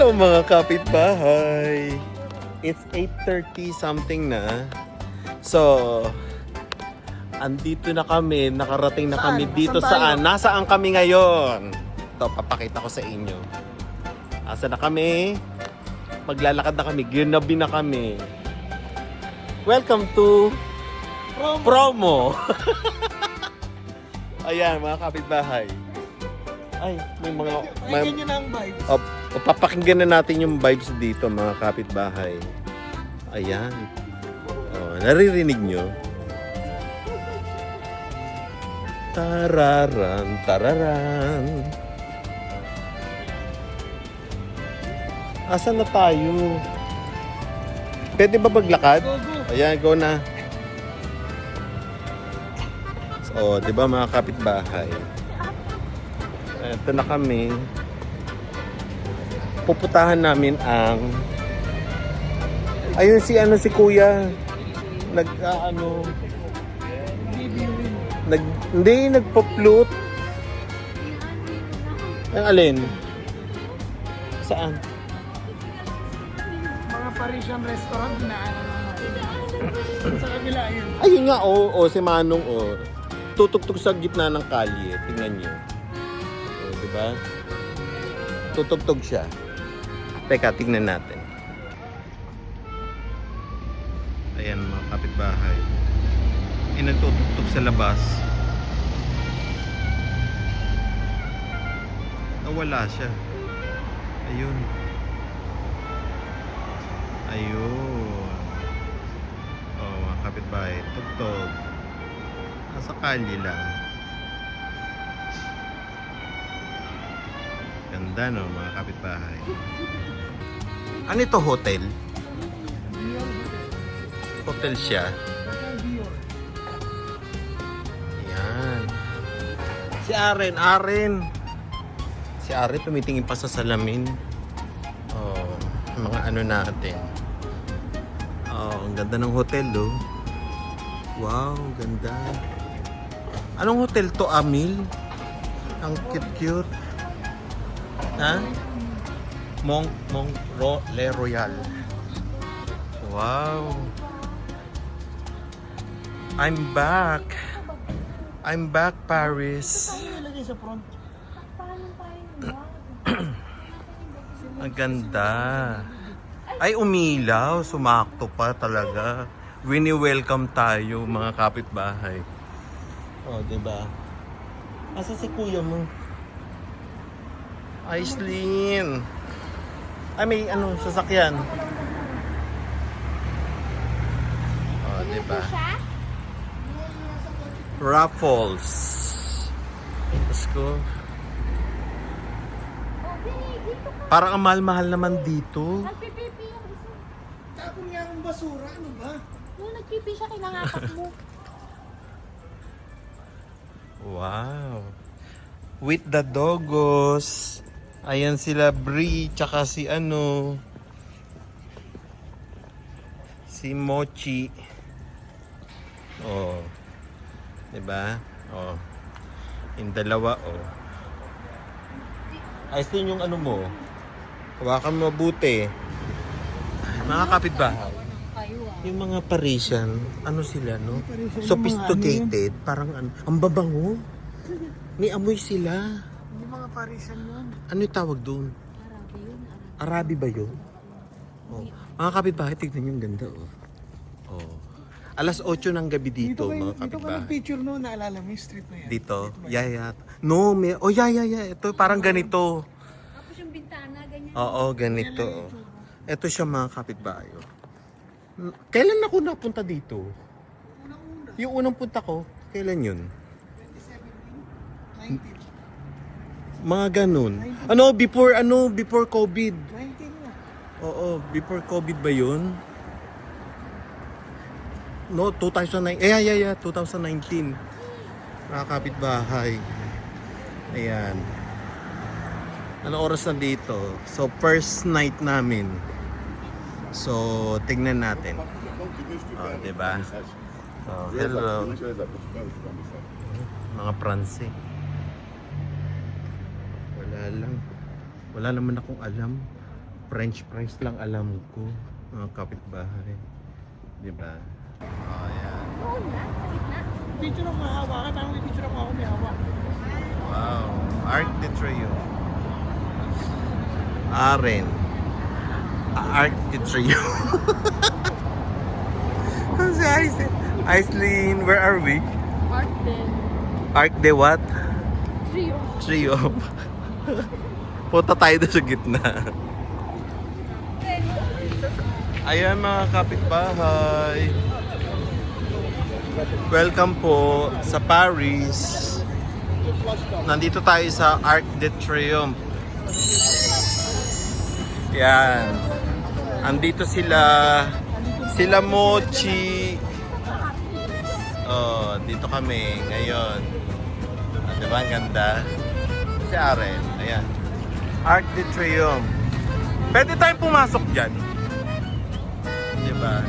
Hello mga kapitbahay! It's 8:30 something na. So, andito na kami, nakarating na kami dito saan? Nasaan kami ngayon? Ito, papakita ko sa inyo. Asa na kami? Maglalakad na kami, ginabi na kami. Welcome to Promo! Ayan mga kapitbahay. Ay, may mga... Pakinggan nyo na ang vibes. Papakinggan na natin yung vibes dito mga kapitbahay. Ayan. Oh, naririnig nyo? Tararan, tararan. Asan na tayo? Pwede ba maglakad? Go, go. Ayan, go na. So, di ba mga kapitbahay? Ito na kami. Puputahan namin ang... Ayun si kuya. Hindi, nagpo-flute. Ang alin? Saan? Mga Parisian restaurant na sa kabila yun. Ayun nga, si Manong, tutugtog sa gitna ng kalye. Tingnan nyo. Diba? Tutugtog siya. Teka, tingnan natin. Ayan mga kapitbahay. Nagtutugtog sa labas. Nawala siya. Ayun. Ayun. Mga kapitbahay. Tugtog. Nasa kalye lang. Ganda no, mga kapitbahay. Ano ito, hotel? Hotel siya. Ayan. Si Aren. Si Aren tumitingin pa sa salamin. Mga ano natin. Ang ganda ng hotel, oh. Wow, ganda. Anong hotel to, Amil? Ang cute-cute. Ha? Le Royal. Wow. I'm back, Paris. Ano ilagay sa front? Ang ganda. Ay, umilaw. Sumakto pa talaga. Wini-welcome tayo, mga kapitbahay. Diba? Asa si kuya mo? Aislinn. Ay, may sasakyan. Diba? Raffles. Let's go. Parang ang mahal-mahal naman dito. Nagpipipi yung isa. Tapon niya ang basura, ano ba? Nung nagpipi siya, kinangatak mo. Wow. With the dogos. Ayan sila Brie, tsaka si si Mochi. Diba? Yung dalawa, ayos din yung mo. Hawakan mo mabuti. Mga kapitbahay. Yung mga Parisian, sila, no? Sophisticated. Parang ang babango. May amoy sila. Hindi mga Parisian yun. Ano yung tawag doon? Arabi ba yun? Mga kapitbahay, tignan yung ganda, Alas 8 ng gabi dito, mga Dito ka kapitbahay. picture no, naalala mo yung street na yan. Dito? Yeah. No, Ito, parang ganito. Tapos yung bintana, ganyan. Oo, ganito. Ito siya, mga kapitbahay. Kailan ako napunta dito? Yung unang punta ko, kailan yun? 19. Mga ganun. Before COVID. 19 nga. Oo, before COVID ba yun? No, 2009. 2019. Mga kapitbahay. Ayan. Ano oras na dito? So, first night namin. So, tignan natin. Diba? Hello. Mga Pranse. Wala lang. Wala naman akong alam. French fries lang alam ko. Mga kapitbahay. Di ba? Oh, yan. Oo na, sa gitna. Picture ako mahawakan. Parang may picture ako may hawak. Wow. Arc de Triomphe. Aren. Arc de Triomphe. Si Aislinn, where are we? Art din. Arc de what? Trio. Triomphe. Punta tayo doon sa gitna. Ayan mga kapitbahay. Welcome po sa Paris. Nandito tayo sa Arc de Triomphe. Yan. Andito sila. Sila Mochi. Oh, dito kami ngayon. Diba ang ganda? Si Aren. Ayan. Arc de Triomphe. Pwede tayong pumasok dyan. Diba?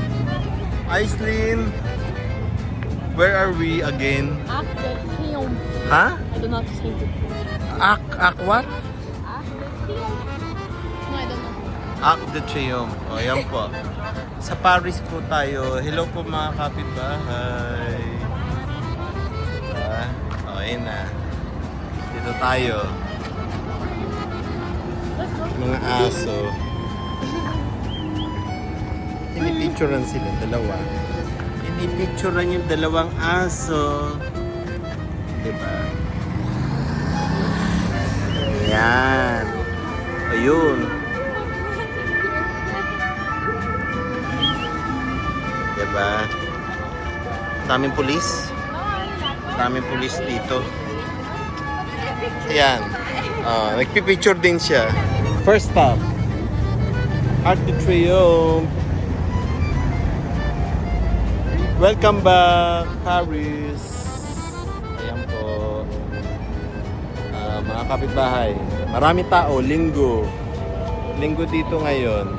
Aislinn, where are we again? Art de Triomphe. Ha? I don't know how to say it. Ak what? Art de Triomphe. No, I don't know. Arc de Triomphe. O, yan po. Sa Paris po tayo. Hello po mga kapitbahay. Diba? O, ayun na. Dito tayo. Mga aso. Pinipicturean sila, dalawa. Pinipicturean yung dalawang aso. Diba? Ayan. Ayun. Diba? Daming pulis. Daming pulis dito. Ayan. Nagpipicture din siya. First stop. Arc de Triomphe. Welcome back, Paris. Ayan po. Mga kapitbahay. Maraming tao, linggo. Linggo dito ngayon.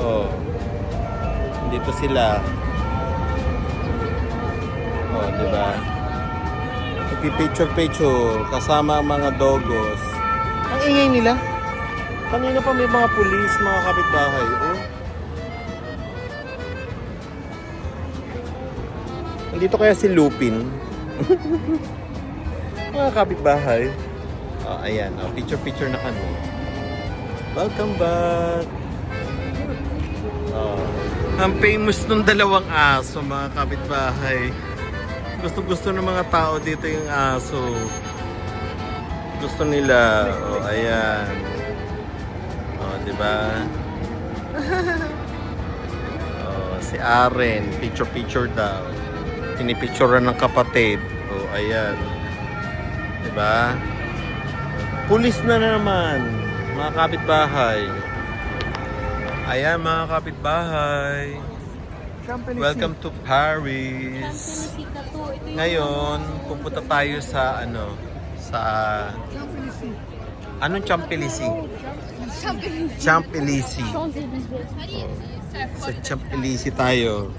Oh. Dito sila. Oh, di ba? Picture kasama ang mga dogos. Ang ingay nila. Kanina pa may mga pulis, mga kapitbahay. Oh. Nandito kaya si Lupin. Mga kapitbahay. Oh, ayan. Oh, picture na kami. Welcome back. Oh. Ang famous nung dalawang aso, mga kapitbahay. Gusto ng mga tao dito yung aso. Gusto nila. Oh, ayan. Oh, di ba? Oh, si Aren, picture daw. Pinipicturean ng kapatid. Oh, ayan. Di ba? Pulis na naman, mga kapitbahay. Ayan, mga kapitbahay. Welcome to Paris. Champs-Élysées na to. Ito yung Ngayon, pupunta tayo sa anong Champs-Élysées? Champs-Élysées. Sa Champs-Élysées tayo.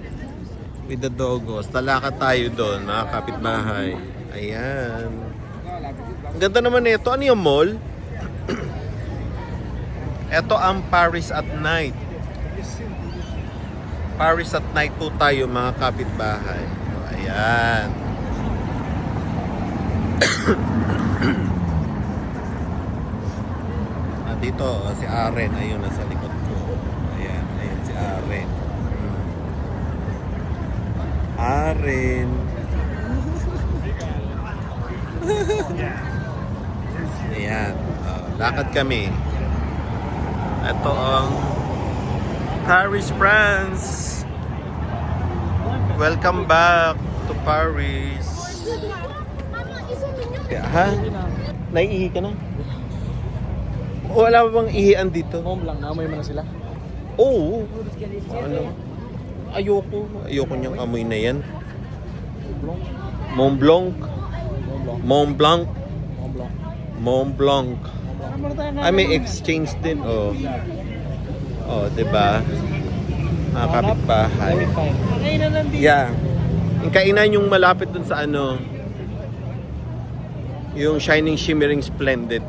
With the dogos. Talakad tayo doon, mga kapitbahay. Ayan. Ang ganda naman nito. Ano yung mall? Ito ang Paris at night. Paris at night po tayo, mga kapitbahay. O, ayan. Dito, si Aren. Ayun, nasa likod ko. Ayan, ayan si Aren. Aren. Ayan. Lakad kami. Ito ang Paris, France. Welcome back to Paris. Ha? Naiihi ka na? Wala ba bang ihian dito? Home lang, naamoy mo na sila. Oo. Ano? Ayoko niyang amoy na yan. Mont Blanc. Mont Blanc. Mont Blanc. Ay, may exchange din. Oh. Oh, 'di ba? Mga kapitbahay. Kainan lang dito. Yeah. Yung kainan yung malapit dun sa ano. Yung Shining Shimmering Splendid.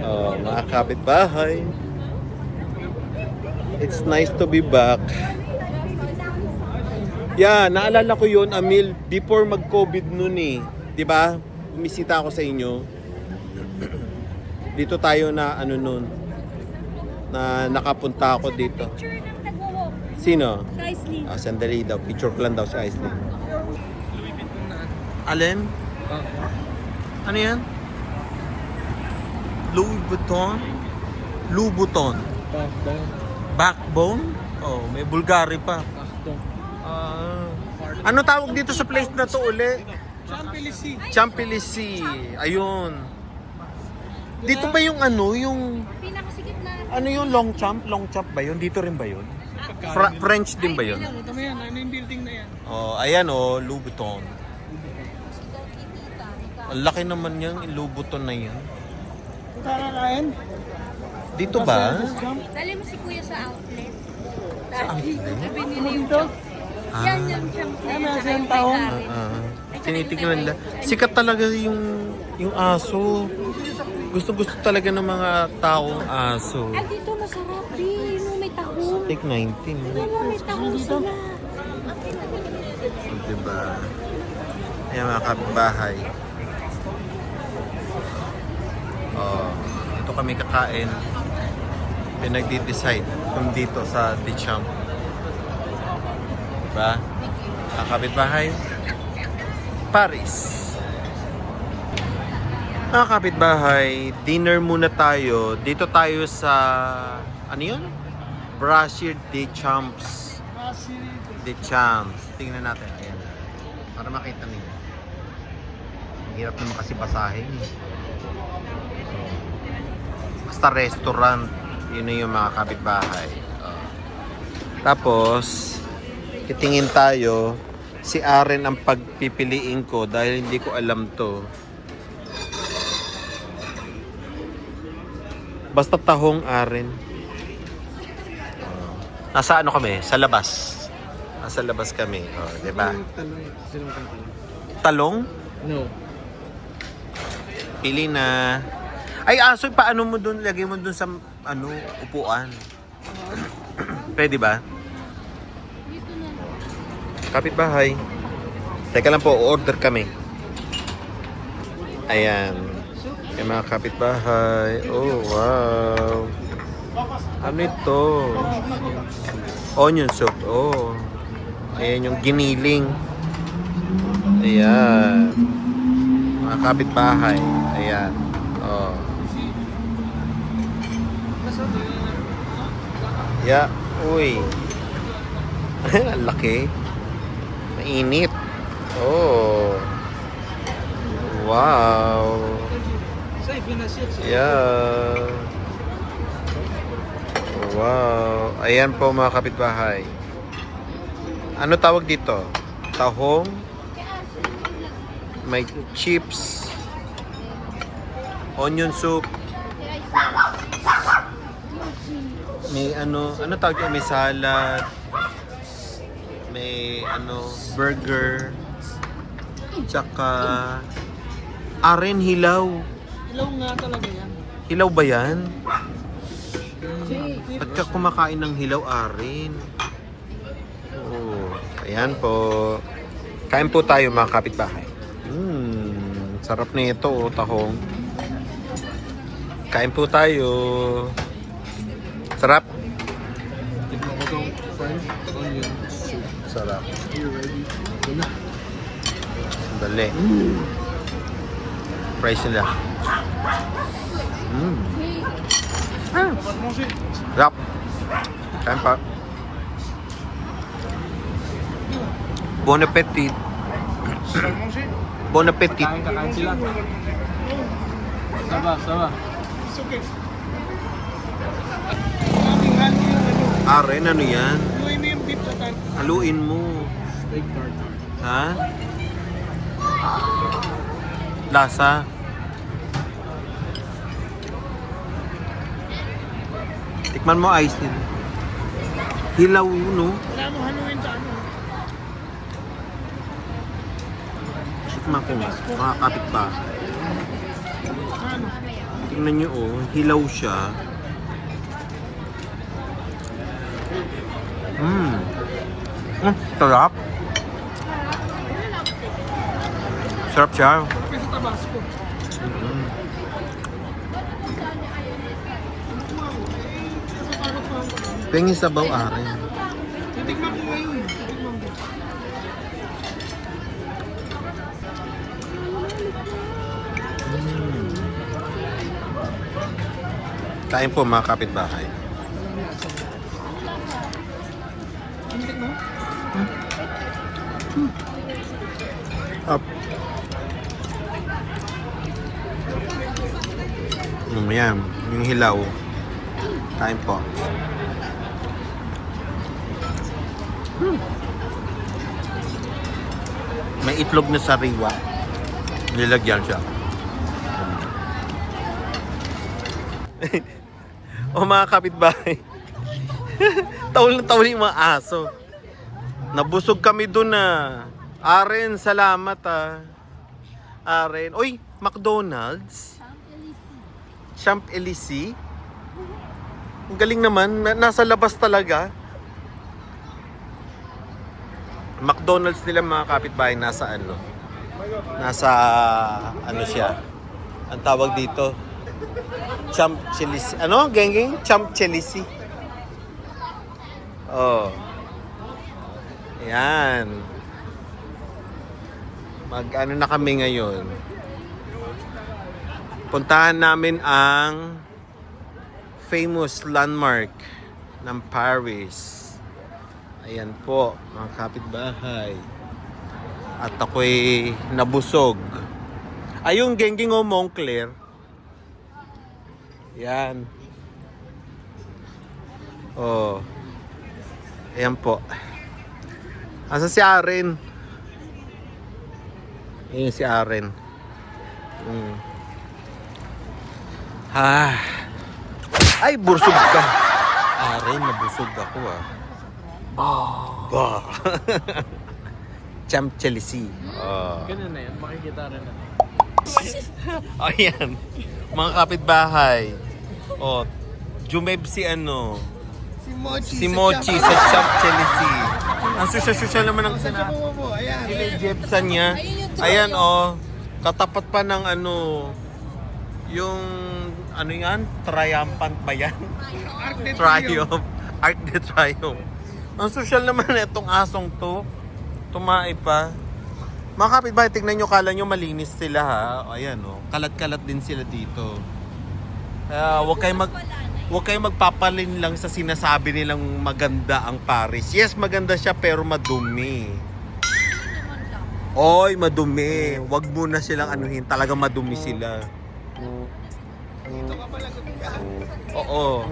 Oh, mga kapitbahay. It's nice to be back. Yeah, naalala ko yun, Amil, before mag-COVID noon eh. 'Di ba? Bumisita ako sa inyo. Dito tayo na ano noon. Na nakapunta ako dito. Picture ng nagwo-walk. Sino? Nicely. Ah, sandali daw. Picture ko lang daw si Aislinn. Alin? Ano yan? Louis Vuitton? Louis Vuitton. Backbone? Oh, may Bulgari pa. Ah. Ano tawag dito sa place na to uli? Champs-Élysées. Ayun. Dito ba yung ano, yung Pinakasikip na. ano yung Longchamp? Longchamp ba yun? Dito rin ba yun? French din ba yun? Ito mo yan, ano yung building na yan? Oh, ayan oh, Louis Vuitton. Ang laki naman yan, yung Louis Vuitton na yan. Kakakain? Dito ba? Dali mo si kuya sa outlet. Sa outlet? Binili yung chunk. Yan yung chunk na yan. Saka yung may-ari. Tinitignan nila. Sikat talaga yung aso. Gusto talaga ng mga taong aso. Ah, dito masarap din. Yung may tahong. Take 19. Yan mo, may tahong sila. Diba? Ayan mga kapitbahay. Oh, ito kami kakain. Pinagdi-decide kung dito sa Deschamps. Diba? Ang kapitbahay, Paris. Mga kapitbahay, dinner muna tayo. Dito tayo sa, ano yun? Brasserie Deschamps. Deschamps. Tingnan natin. Ayan. Para makita niyo. Ang hirap naman kasi basahin. Basta restaurant. Yun na yung mga kapitbahay. Tapos, titingin tayo. Si Aren ang pagpipiliin ko dahil hindi ko alam to. Basta tahong Aren. Nasa ano kami? Sa labas. Nasa labas kami. Oh, diba? Talong? No. Pili na. Ay, aso, paano mo dun? Lagay mo dun sa, ano, upuan. Pwede ba? Dito na. Kapitbahay. Teka lang po, order kami. Ayan. Yung mga kapitbahay. Oh, wow. Ano ito? Onion soup. Oh. Ayan yung giniling. Ayan. Mga kapitbahay. Ayan. Oh. Yeah. Uy. Ang laki. Mainit. Oh. Wow. Yeah. Wow. Ayan po mga kapitbahay. Ano tawag dito? Tahong. May chips. Onion soup. May ano tawag dito? May salad. May ano, burger. Tsaka Aren hilaw. Ilaw nga talaga yan. Hilaw ba yan? Ba't ka kumakain ng hilaw, Aren? Oh, ayan po. Kain po tayo mga kapitbahay. Sarap na ito, oh, tahong. Kain po tayo. Sarap. Sarap. Sandali. Price nila. Sarap. Kain pa. Bon appetit. Bon appetit. Kakain sila. Saba. It's okay. Kaming halo yung ano. Aren, ano yan? Luin mo yung beef sa tan. Haluin mo. Steak tartar. Ha? Lasa. Tikman mo ice din. Hilaw yun, no? Wala mo haluin sa ano. Tikman ko nga. Mga kapit pa. Ano? Tingnan nyo oh, hilaw siya. Sarap. Sarap siya. Kasi Tabasco. Pengi sabaw are. Titikman ko ngayon. Titikman ko. Kain po mga kapitbahay. Titikman? Up. Yan, yung hilaw. Kain po. May itlog na sariwa. Nilagyan siya. O mga kapitbahay. Tawal na tawal yung mga aso. Nabusog kami dun Aren, salamat Aren. Uy, McDonald's. Champs-Élysées. Ang galing naman. Nasa labas talaga. McDonald's nila mga kapitbahay nasa ano? Nasa ano siya? Ang tawag dito? Champs-Élysées. Ano? Geng-geng? Champs-Élysées. Oh. Yan. Mag-ano na kami ngayon. Puntahan namin ang famous landmark ng Paris. Ayan po, mga kapitbahay. At ako'y nabusog. Ayong geng-geng o Moncler. Yan. Oh. Ayan po. Asa si Aren? Ayan si Aren. Ay, busog ka. Aren, nabusog ako Bah. Champs-Élysées. Ganun na yan. Makikita rin na. Ayan. Mga kapitbahay. Oh, jumeb si ano? Si Mochi sa Champs-Élysées. Ang social naman ng Sa mo po. Ayan. Jepsan niya. Ayan oh. Katapat pa ng ano yung ano yan? Triumphant ba yan? Arc de Triumph. Arc de Triomphe. Ang social naman na itong asong to. Tumae pa. Mga kapitbahay, tignan nyo, kala nyo malinis sila ha. Ayan oh. Kalat-kalat din sila dito. Kaya huwag kayong magpapalin lang sa sinasabi nilang maganda ang Paris. Yes, maganda siya pero madumi. Oy, madumi. Huwag mo na silang anuhin. Talagang madumi sila. Dito ka pala Oo.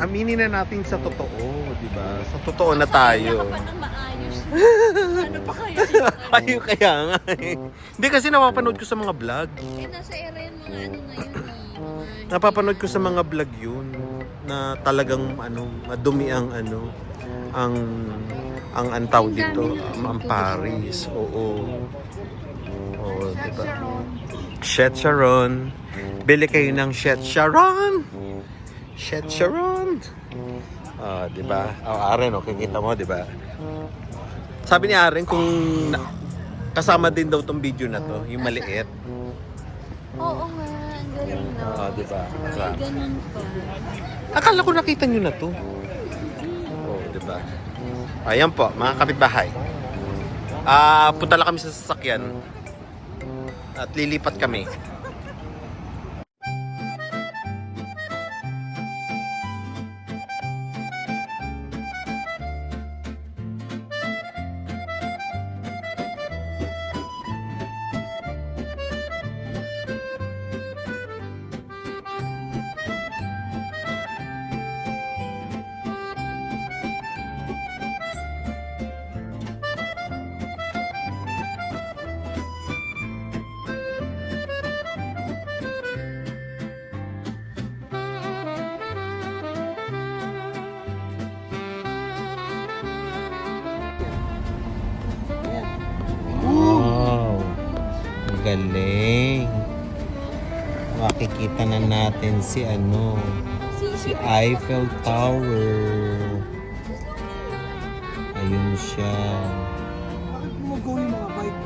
Aminin na natin sa totoo, di ba? Sa totoo na tayo. Maayos. Ano pa kaya? Ayun kaya nga eh. Hindi kasi napapanood ko sa mga vlog. Nasa area yung mga ano ngayon. Napapanood ko sa mga vlog yun na talagang ano, madumi ang ano, ang antaw dito, ang Paris. Oo. Oo, di ba? Chet Sharon. Bili kayo ng Chet Sharon. Chet Sharon. Di ba? Aren, okay, kita mo, di ba? Sabi ni Aren kung kasama din daw tong video na to, yung maliit. Oo nga, ang galing na. Di ba? May ganun pa. Akala ko nakita nyo na to. Di ba? Ayan po, mga kapitbahay. Punta lang kami sa sasakyan. At lilipat kami. Wow! Ang galing! makikita na natin si si Eiffel Tower. Ayun siya. Bakit mo yung mga bike?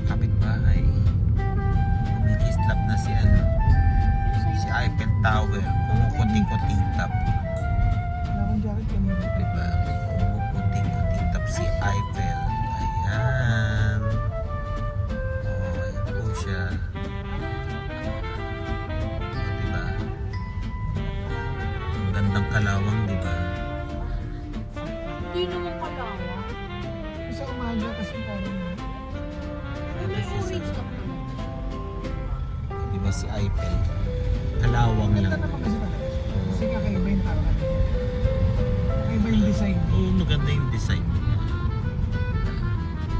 Kapitbahay. Kumikislap na si si Eiffel Tower. Kumukuting-kutitap. Wala akong jacket kanina. Diba? Kumukuting-kutitap si Eiffel. Ayan. Oh, ayan po siya. Diba? Ang gandang kalawang, diba? Hindi naman katawa. Sa umaga kasi parang May orange ka pa. Diba si Eiffel? Kalawang ganda lang. naman kasi talaga. Kasi kakaiba yung tao. Kakaiba yung design. Oo, maganda yung design niya.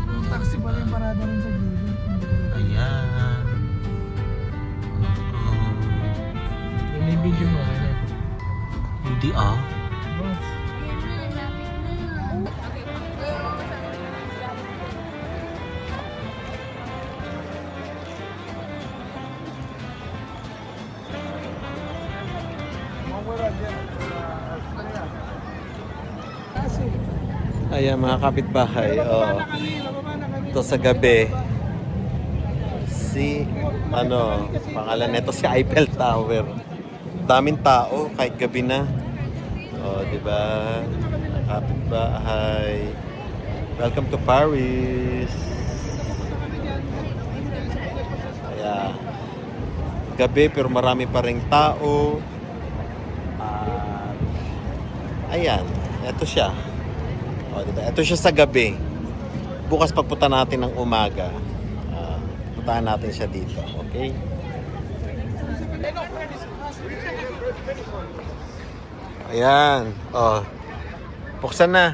Yung taxi pala yung parada rin sa gilid. Hindi ko alam. Ayan. Oo. May video mo kaya. Hindi ah. Boss. Ayan na, lapit na. Kasi. Ayan mga kapitbahay. Bababa na kami. Bababa na kami. Ito sa gabi. Si, pangalan nito si Eiffel Tower. Daming tao kahit gabi na. Oh, di ba? Kapitbahay. Welcome to Paris. Ayan. Gabi pero marami pa ring tao. Ayan, ito siya. O, diba? Ito siya sa gabi. Bukas pagpunta natin ng umaga. Puntahan natin siya dito, okay? Ayan, oh. Buksan na.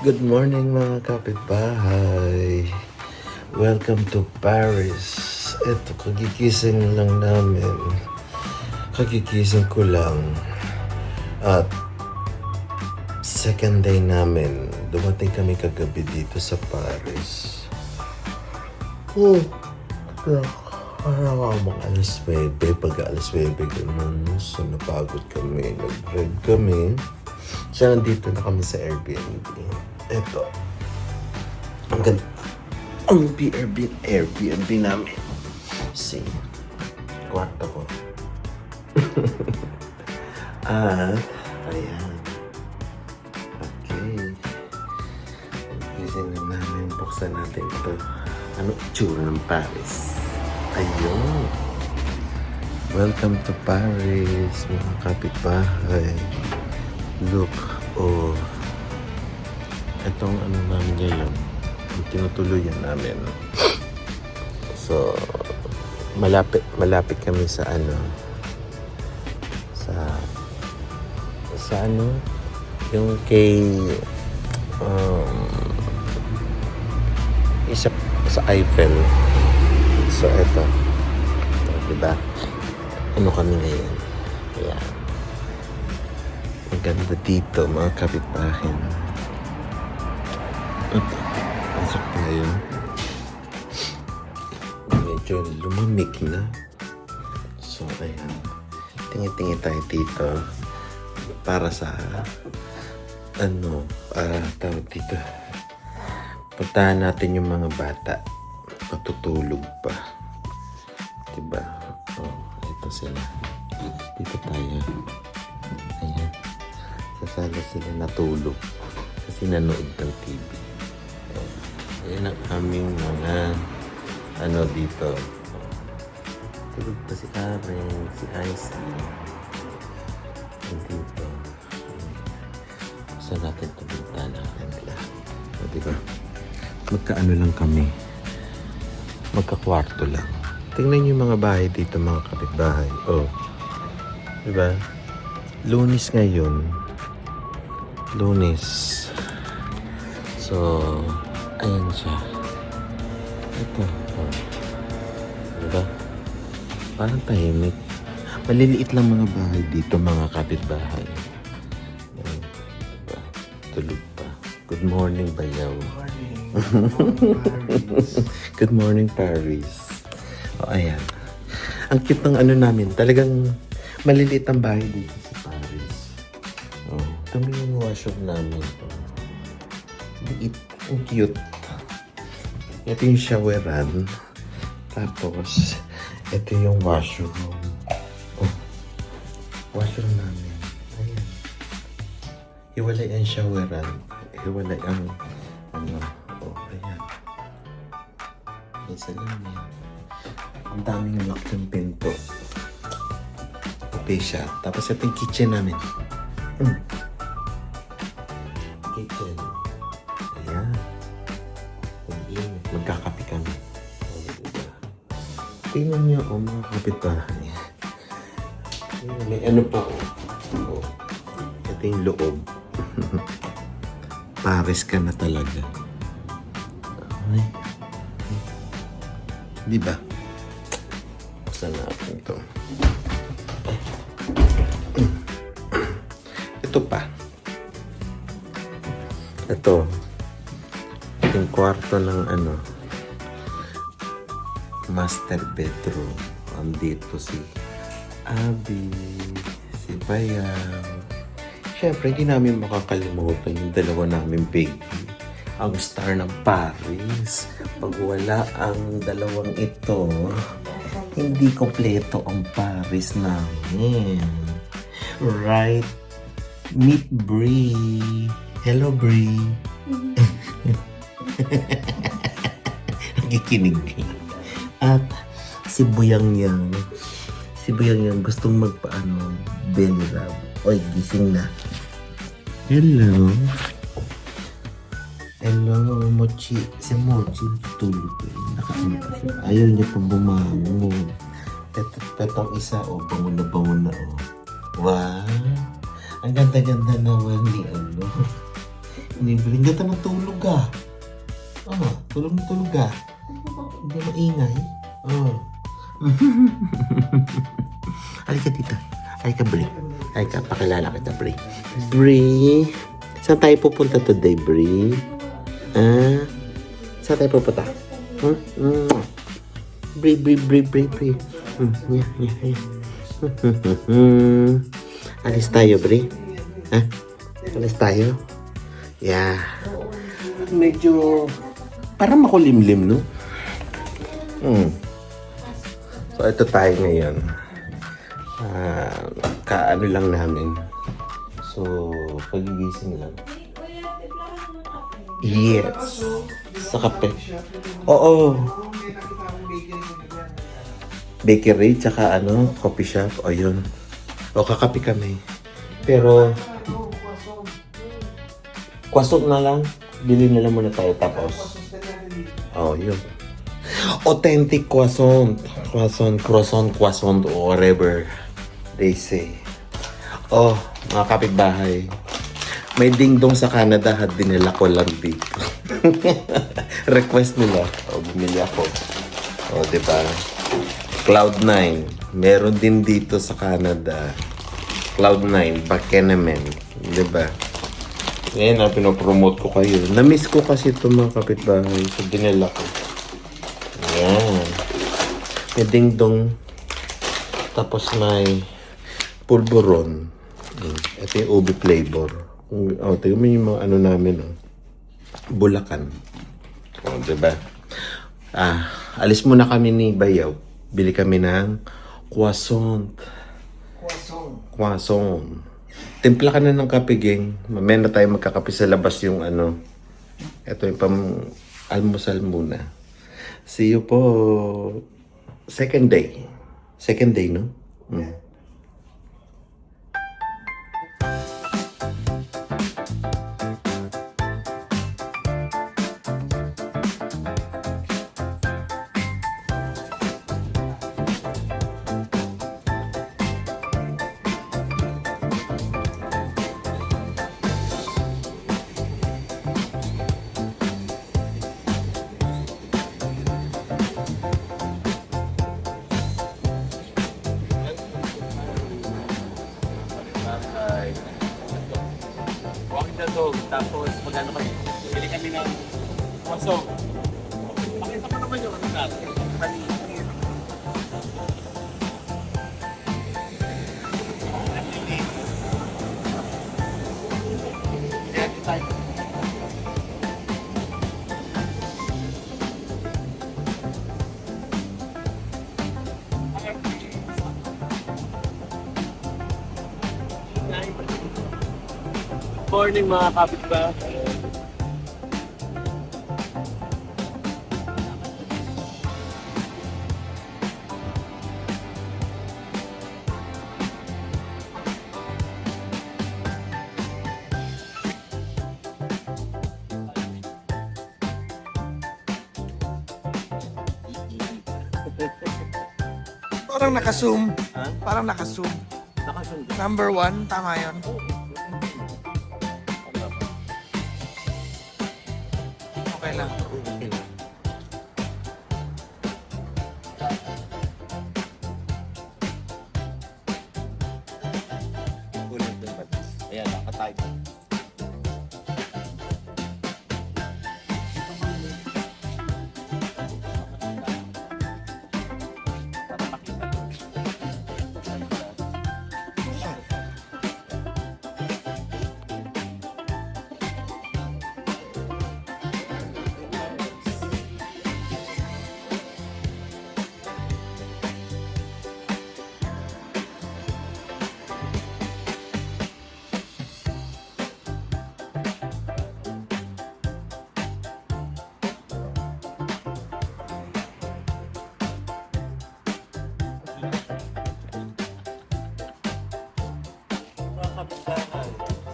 Good morning mga kapitbahay. Welcome to Paris. Ito, kagigising lang namin. Kagigising ko lang. At second day namin. Dumating kami kagabi dito sa Paris. Oh, parang mga alas 9. Pag alas 9 ganun. So napagod kami. Nag-bread kami. So nandito na kami sa Airbnb. Ito. Ang ganda. Ang Airbnb namin. See, kwarto ko. At, ayan. Okay. Gising na namin. Buksan natin ito. Ano itsura ng Paris? Ayun. Welcome to Paris, mga kapitbahay. Look, oh. Itong ano namin ngayon. Ang tinutuluyan namin. So, malapit kami sa sa yung kay isa sa Eiffel. So eto, diba? Ano kami ngayon? Ayan. Ang ganda dito mga kapitbahay. Ito, pasok tayo. Medyo lumamig na. So, ayan. Tingin-tingin tayo dito. Para sa, tawag dito. Puntahan natin yung mga bata. Patutulog pa. Diba? Oh, ito sila. Dito tayo. Ayan. Sasala sila natulog. Kasi nanood ng TV. Ayan ang aming mga dito. Tulog pa si Karen, si Icy. magkaano lang kami. Magkakwarto lang. Tingnan niyo yung mga bahay dito, mga kapitbahay. Oh. Diba? Lunes ngayon. Lunes. So, ayan siya. Ito. Oh. Diba? Parang tahimik. Maliliit lang mga bahay dito, mga kapitbahay. Ayan. Diba? Tulog pa. Good morning, Bayaw. Good morning, Paris. O, ayan. Ang cute ng ano namin. Talagang maliliit ang bahay dito sa Paris. O, ito yung washroom namin. O, liit. Ang cute. Ito yung showeran. Tapos, ito yung washroom. O, washroom namin. Ayan. Hiwalay ang showeran. Hiwalay ang ano. O, ayan. Isa lang yan. Ang daming lock ng pinto. Okay siya. Tapos ito yung kitchen namin. Kitchen. Ayan. Magkakape kami. Diba? Tingnan niyo, mga kapitbahay. May ano pa. Ito yung loob. Paris ka na talaga. Ay. Di ba? Buksan natin ito. Ito pa. Ito. Yung kwarto ng ano. Master bedroom. Andito si Abby. Si Bayaw. Siyempre, hindi namin makakalimutan yung dalawa namin baby. Ang star ng Paris. Pag wala ang dalawang ito, hindi kompleto ang Paris namin. Right? Meet Brie. Hello, Brie. Nakikinig. At si Buyang Yang. Si Buyang Yang gustong magpaano, belly rub. Oy, gising na. Hello. Hello, Mochi. Si Mochi tulog eh. Nakaano pa siya. Ayaw niya pa bumangon. Petong isa, bango na, oh. Wow. Ang ganda-ganda naman ni ano. Ang ganda ng tulog, ah. Tulog na tulog, ah. Hindi maingay. Halika dito. Halika, Brie. Halika, pakilala kita, Brie. Brie. Saan tayo pupunta today, Brie? Saan tayo pupunta? Brie. Yeah. Alis tayo, Brie. Alis tayo? Yeah. Medyo parang makulimlim, no? So, ito tayo ngayon. Kaano lang namin. So, pagigising lang. Yes. Sa kape. Oo. Bakery, tsaka ano, coffee shop. O, yun. O, kakape kami. Pero, kwasok na lang. Bili na lang muna tayo tapos. Oh, yun. Authentic croissant, or whatever they say. Oh, mga kapitbahay. May dingdong sa Canada at dinala ko lang dito. Request nila. Oh, bumili ako. Oh, diba? Cloud9. Meron din dito sa Canada. Cloud9, Bakenemen. Diba? Ngayon na pinopromote ko kayo. Na-miss ko kasi ito mga kapitbahay. So, dinala ko. Ayan. May dingdong. Tapos may pulburon. Ito yung ubi flavor. Tingnan mo yung mga ano namin. Bulacan. Diba? Alis muna kami ni Bayaw. Bili kami ng croissant. Timpla ka na ng kape, gang. Mamaya na tayo magkakape sa labas yung ano. Ito yung pang-almusal muna. See you po. Second day. Second day, no? Walk the dog. Tapos magano kami. Bili kami ng wasong. Pakita ko naman yung ano natin. Paligid. Ayan, tayo. Morning mga kapitbahay. Parang naka-zoom. Ha? Parang naka-zoom. Nakasundo. Number 1, tama yun. Okay lang. Ulit yung batas. Ayan, nakatay.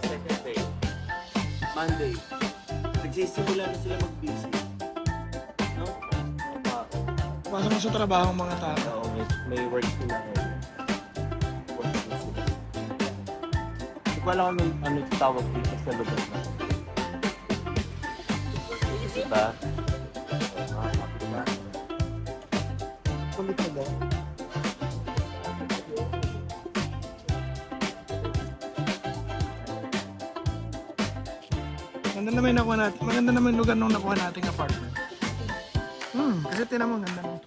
Second day. Monday. Nagsisimula na sila mag-busy. No? Pasok mo sa trabaho mga tao. Oo, may work sila ngayon. Work na sila. Hindi ko alam kung ano tawag dito sa lugar na. Diba? Kulit na ba? Maganda naman yung nakuha natin. Maganda naman yung lugar nung nakuha nating apartment. Kasi tinan mo, ganda naman.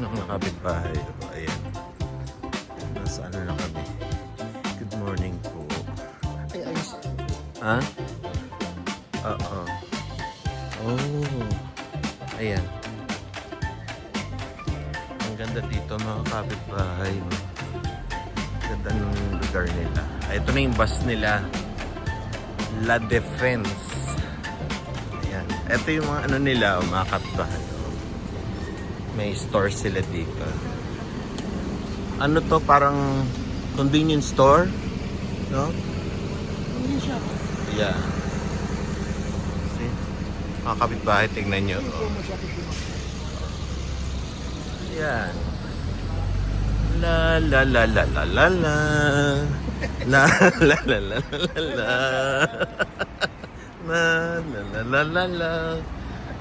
Mga kapitbahay. Ayan. Nasa ano na kami. Good morning po. Ay, ayos. Ha? Oo. Oh. Ayan. Ang ganda dito mga kapitbahay. Ganda ng lugar nila. Ito na yung bus nila. La Defense. Ayan. Ito yung mga ano nila, mga kapitbahay. May store sila dito. Ano to? Parang convenience store? No? Hindi siya. Yeah. See? Mga kapitbahay, tingnan nyo. Yan. La la la la la la la. La la la la la la la. La la la la la la.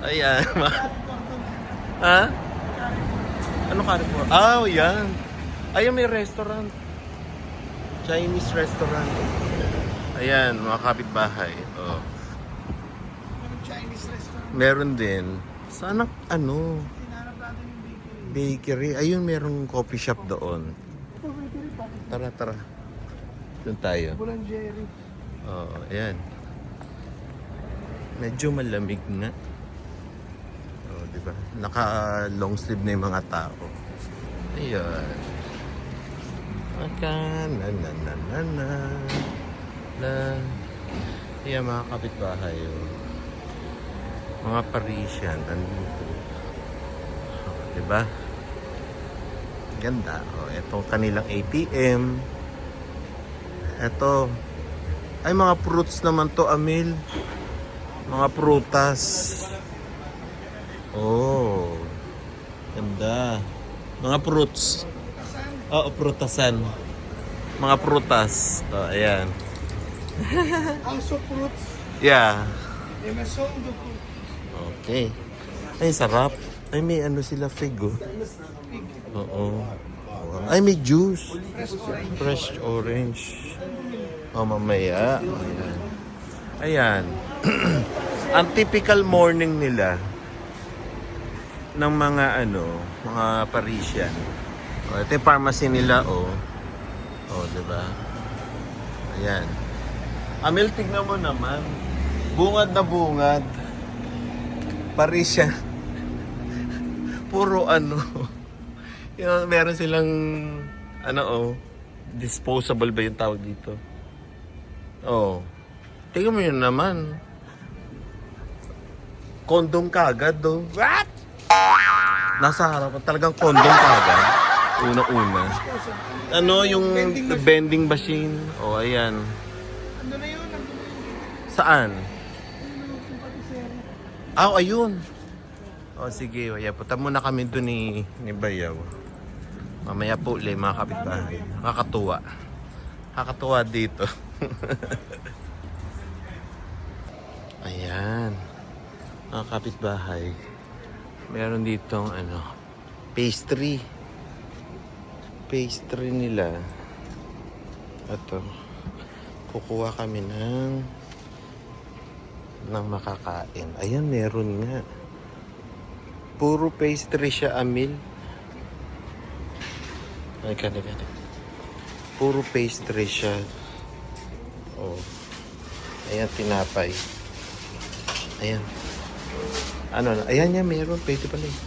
Ayan. Ha? Ano Carrefour? Ah, yan. Ayun, may restaurant. Chinese restaurant. Ayan, mga kapitbahay. Oh. Chinese restaurant. Meron din. Sana ano? Hinanap natin yung bakery. Bakery. Ayun, merong coffee shop doon. Ito, bakery pa. Tara, tara. Doon tayo. Boulangerie. Oo, ayan. Medyo malamig na. Oh, di ba? Naka long sleeve na yung mga tao. Ayun. Aka, na na na na na. Na. Ayan, mga kapitbahay. Oh. Mga Parisian. Nandito. Oh, di ba? Ganda. Oh, itong kanilang ATM. Ito. Ay, mga fruits naman to, Amil. Mga prutas. Oh. Ganda. ganda. Mga fruits. Oo, prutasan. Mga prutas. Oh, ayan. Also fruits. Yeah. Emerson do Okay. Ay, sarap. Ay, may ano sila, fig, oh. Oo. Ay, may juice. Fresh orange. Oh, mamaya. Ayan. Ang typical morning nila ng mga mga Parisian. Oh, ito yung pharmacy nila, oh. Oh, diba? Ayan. Amel, tignan mo naman. Bungad na bungad. Parisian. Puro meron silang disposable ba yung tawag dito? Oh. Tingnan mo yun naman. Kondom kagad, do. What? Nasa harapan talagang kondom kagad. Una-una. Yung vending machine. Oh, ayan. Ando na yun. Saan? Ayun. O sige, punta muna kami doon ni Bayaw. Mamaya po ulit mga kapitbahay. Nakakatuwa. Nakakatuwa dito. Ayan. Mga kapitbahay. Meron ditong pastry. Pastry nila. Ito. Kukuha kami ng makakain. Ayan, meron nga. Puro pastry siya, Amil. Ay, kani. Puro pastry siya. Oh. Ayan, tinapay. Ayan. Ayan niya, meron. Pwede pala eh.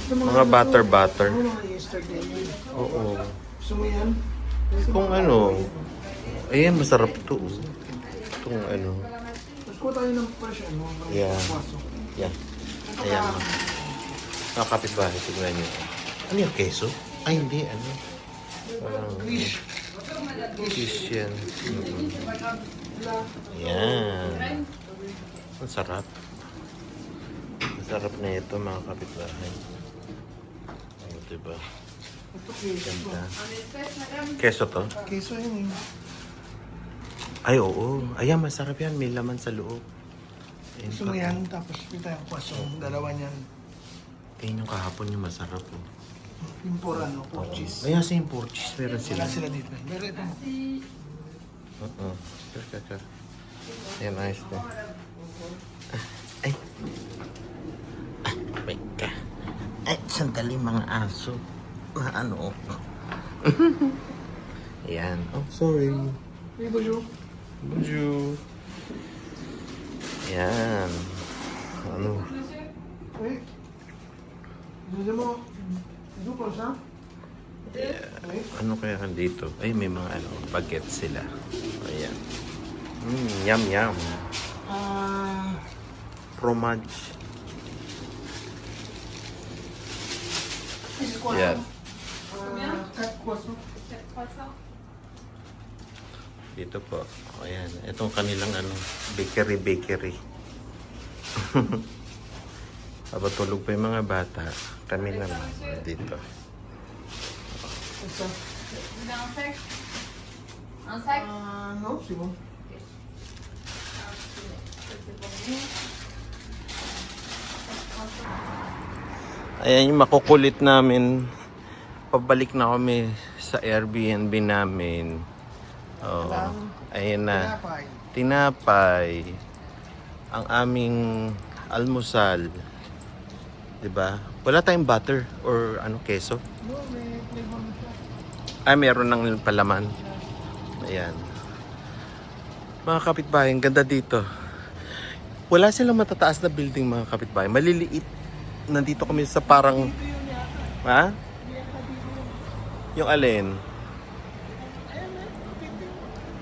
Mga butter. Ano mga yesterday? Oo. Gusto mo yan? Kung ayan, masarap to. Itong Mas kuha tayo ng fresh Yeah. Kwaso. Yan. Ayan. Mga kapitbahay, tignan niyo. Ano yung keso? Ay, hindi. Parang fish yan. Ayan. Ang sarap. Ang sarap na ito, mga kapitbahay. Diba? Ito keso. Ganda. Keso to? Keso yun eh. Ay, oo. Ayan, masarap yan. May laman sa loob. Ayan Gusto mo yan? Tapos may tayong kwaso. Dalawa niyan. Ayan yung kahapon yung masarap. Oh. Yung pork cheese. Ayan sa yung pork cheese. Meron sila. Wala sila dito. Meron ito. Oo. Sure. Ayan, ayos na. Ay. Wait ka. Ay, sandali mga aso. Ayan. Oh, sorry. Hey, bonjour. Bonjour. Ayan. Hey. Gusto mo? Dupo siya? Ano kaya dito? Ay, may mga baguette sila. Ayan. Yum. Fromage. Yan. Cut kwaso. Dito po. Ayan. Itong kanilang bakery. Habang tulog pa yung mga bata, kami naman dito. Isa. No, Simon. Ayan yung makukulit namin. Pabalik na kami sa Airbnb namin. Oh, ayan na. Tinapay. Ang aming almusal. 'Di ba? Wala tayong butter or keso. No, may flavor na siya. Ay, meron ng palaman. Ayan. Mga kapitbahay, ang ganda dito. Wala silang matataas na building, mga kapitbahay. Maliliit. Nandito kami sa parang... Ha? Yung alin?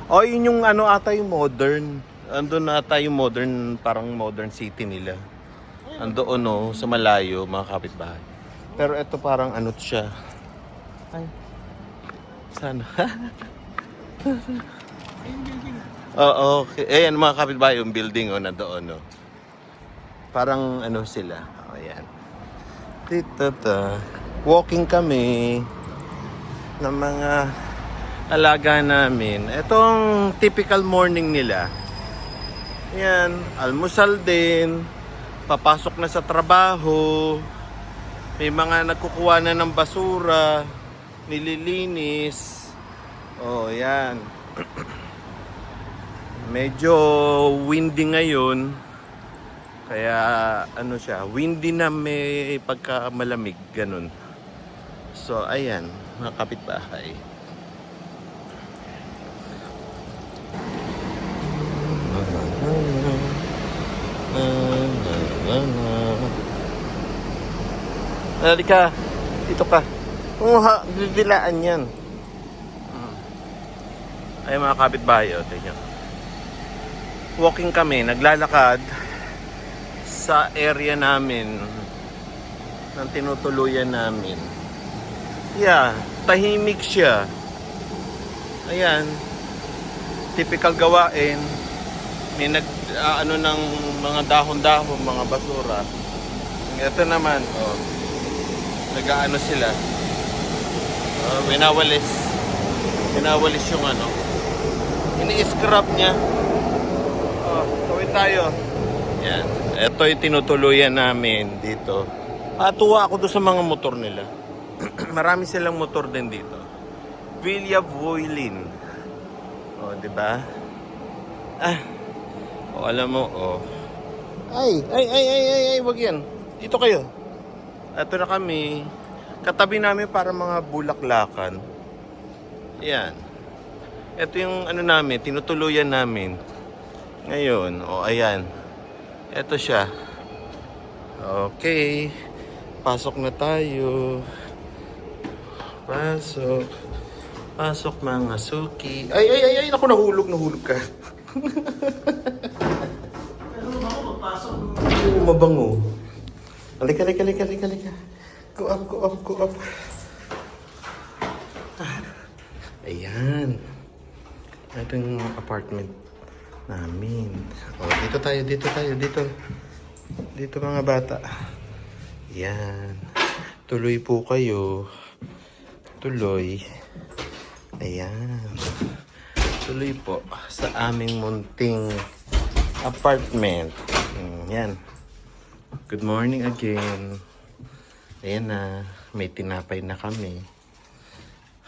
Oh, yun yung ata yung modern. Andun na ata yung modern, parang modern city nila. Andoon sa malayo, mga kapitbahay. Pero ito parang siya. Ay. Sana. Oo, okay. Ayan mga kapitbahay, yung building nandoon. Parang sila. Ayan. Dito. walking kami ng mga alaga namin. Itong typical morning nila. Yan, almusal din. Papasok na sa trabaho. May mga nagkukuha na ng basura. Nililinis. Oh, yan. Medyo windy ngayon. Kaya ano siya, windy na may pagka malamig, ganun. So, ayan, mga kapitbahay. Halika, dito ka. Dilaan yan. Ay mga kapitbahay, o, tingnan. Walking kami, naglalakad sa area namin ng tinutuluyan namin. Yeah, tahimik siya. Ayan, typical gawain. May ano ng mga dahon-dahon, mga basura. Ito naman, oh, nag-aano sila. Winawalis yung ano. Ini-scrap niya. Oh, tawid tayo. Yan. Ito yung tinutuluyan namin dito. Tuwa ako doon sa mga motor nila. Marami silang motor din dito. Villa Voilin. Oh, di ba? Oh, alam mo, oh. Ay, wag yan. Dito kayo. Ito na kami. Katabi namin para mga bulaklakan. Yan. Ito yung ano namin, tinutuluyan namin. Ngayon, oh, ayan. Ito siya. Okay. Pasok na tayo. Pasok mga suki. Ay, naku, nahulog ka. Mabango. Halika. Go up. Ayan. Ito yung apartment namin. Oh, dito tayo. Dito mga bata. Ayan. Tuloy po kayo. Tuloy. Ayan. Tuloy po sa aming munting apartment. Ayan. Good morning again. Ayan na. May tinapay na kami.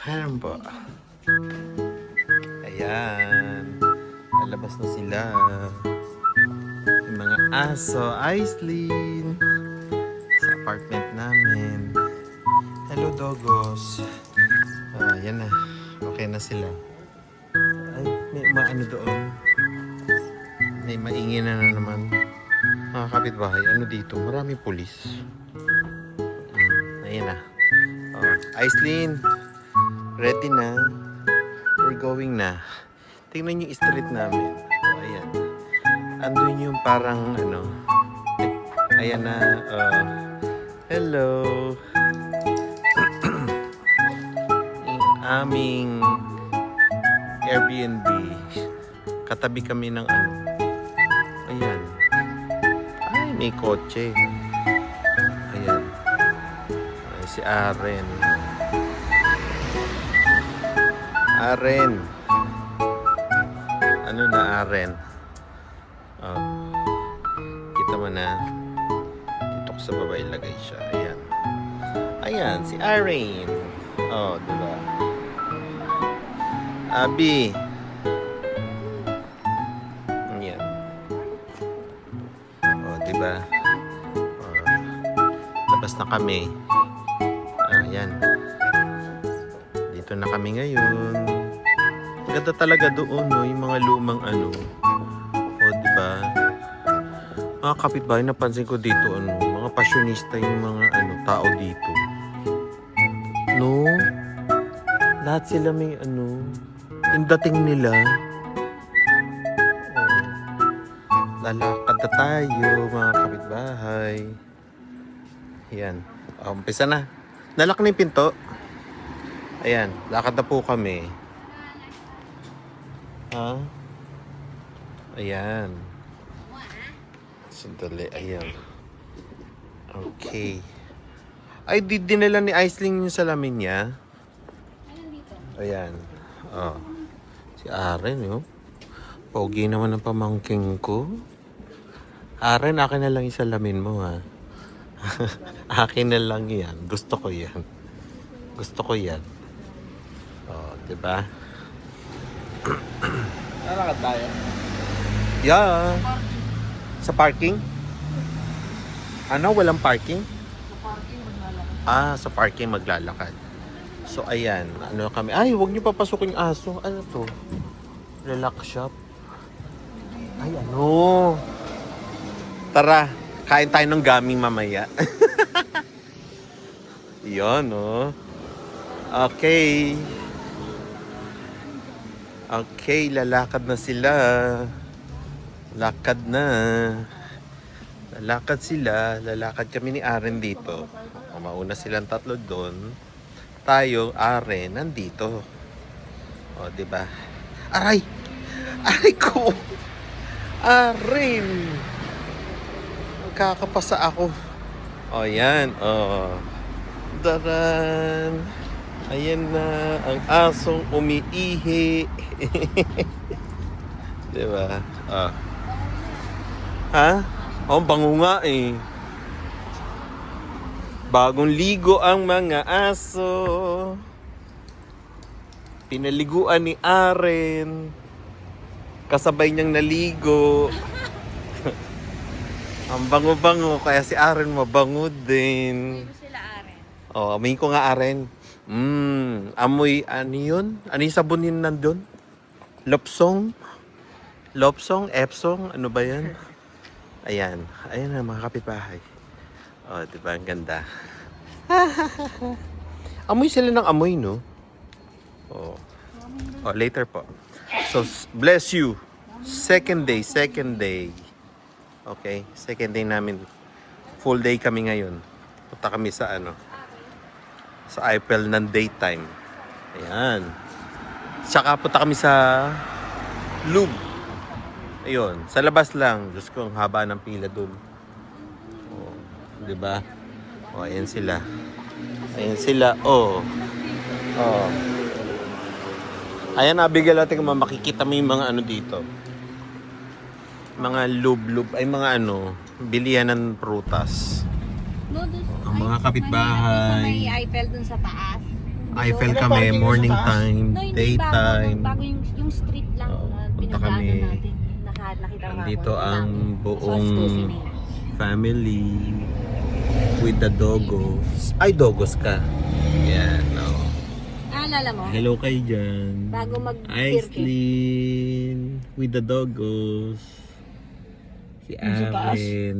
Ayan po. Ayan. Lalabas na sila. Yung mga aso. Aislinn. Sa apartment namin. Hello, dogos. Ayan na. Okay na sila. Ay, may maano doon. May maingin na naman. Mga kapitbahay, ano dito? Marami pulis. Ayan na. Oh, Aislinn. Ready na. We're going na. Tingnan yung street namin. Oh, ayan. Andun yung parang ano. Ayan na. Hello. Yung aming Airbnb. Katabi kami ng ano. Ayan. Ay, may kotse. Ayan. Ay, si Aren. Ano na Aren? Oh. Kita mo na. Dito ko sa baba ilagay siya. Ayan, si Aren. Oh, diba? Abi. Ayan. Oh, diba? Oh. Labas na kami. Ayan. Dito na kami ngayon. Ganda talaga doon, no? Yung mga lumang ano. O, diba? Mga kapitbahay, napansin ko dito, ano, mga pasyonista yung mga ano, tao dito. No? Lahat sila may ano, yung dating nila. O, lalakad na tayo, mga kapitbahay. Yan. O, umpisa na. Nalak na yung pinto. Ayan, lakad na po kami. Ha? Ayan. Sandali, ayan. Okay. Ay, dinala ni Aisling yung salamin niya. Ayun dito. Ayan. Oh. Si Aren, oh. Pogi naman ang pamangking ko. Aren, akin na lang yung salamin mo, ha. Akin na lang yan. Gusto ko yan. Gusto ko yan. Oh, diba? Lalakad tayo. Yeah. Sa parking? Ano? Walang parking? Sa parking maglalakad. So, ayan. Ano kami? Ay, huwag niyo papasukin yung aso. Ano to? Relax shop. Ay, ano? Tara. Kain tayo ng gaming mamaya. Yun, no? Okay. Okay, lalakad na sila. Lakad na. Lalakad sila. Lalakad kami ni Aren dito. Mauna silang tatlo doon. Tayo, Aren, nandito. O, diba? Aray! Aray ko! Aren! Magkakapasa ako. O, yan. O. Daran! Ayan na ang asong umiihi. Diba? Ah. Ha? Oh, bango nga eh. Bagong ligo ang mga aso. Pinaliguan ni Aren. Kasabay niyang naligo. Ang bango-bango, kaya si Aren mabango din. Dito sila Aren. Oh, amoy ko nga Aren. Amoy, ano yun? Ano yung sabunin nandun? Lopsong? Lopsong? Epsong? Ano ba yan? Ayan. Ayan na mga kapitbahay. Oh, diba? Ang ganda. Amoy sila ng amoy, no? Oh. Oh, later po. So, bless you. Second day. Okay? Second day namin. Full day kami ngayon. Punta kami sa ano? Sa Eiffel ng daytime. Ayan. Tsaka punta kami sa Louvre. Ayun. Sa labas lang. Diyos ko, ang haba ng pila dun. Oh, diba? Oh, ayan sila. Ayan sila. Oh. Oh. Ayan, nabigyan natin kung makikita mo yung mga ano dito. Mga lub-lub. Ay, mga ano. Bilihan ng prutas. No, Ang mga kapitbahay. May Eiffel dun sa taas. Eiffel kami, morning time, No, hindi daytime. bago yung street lang Oo, na punta pinagdaanan kami. natin. Nakita mo Dito nga, ang punta buong namin. So, exclusive nila. family with the dogos. Ay, dogos ka. Yan, no. Alala mo? Hello kayo dyan. Bago mag-circuit. Aislinn with the dogos. Si Yung sa taas? Aren.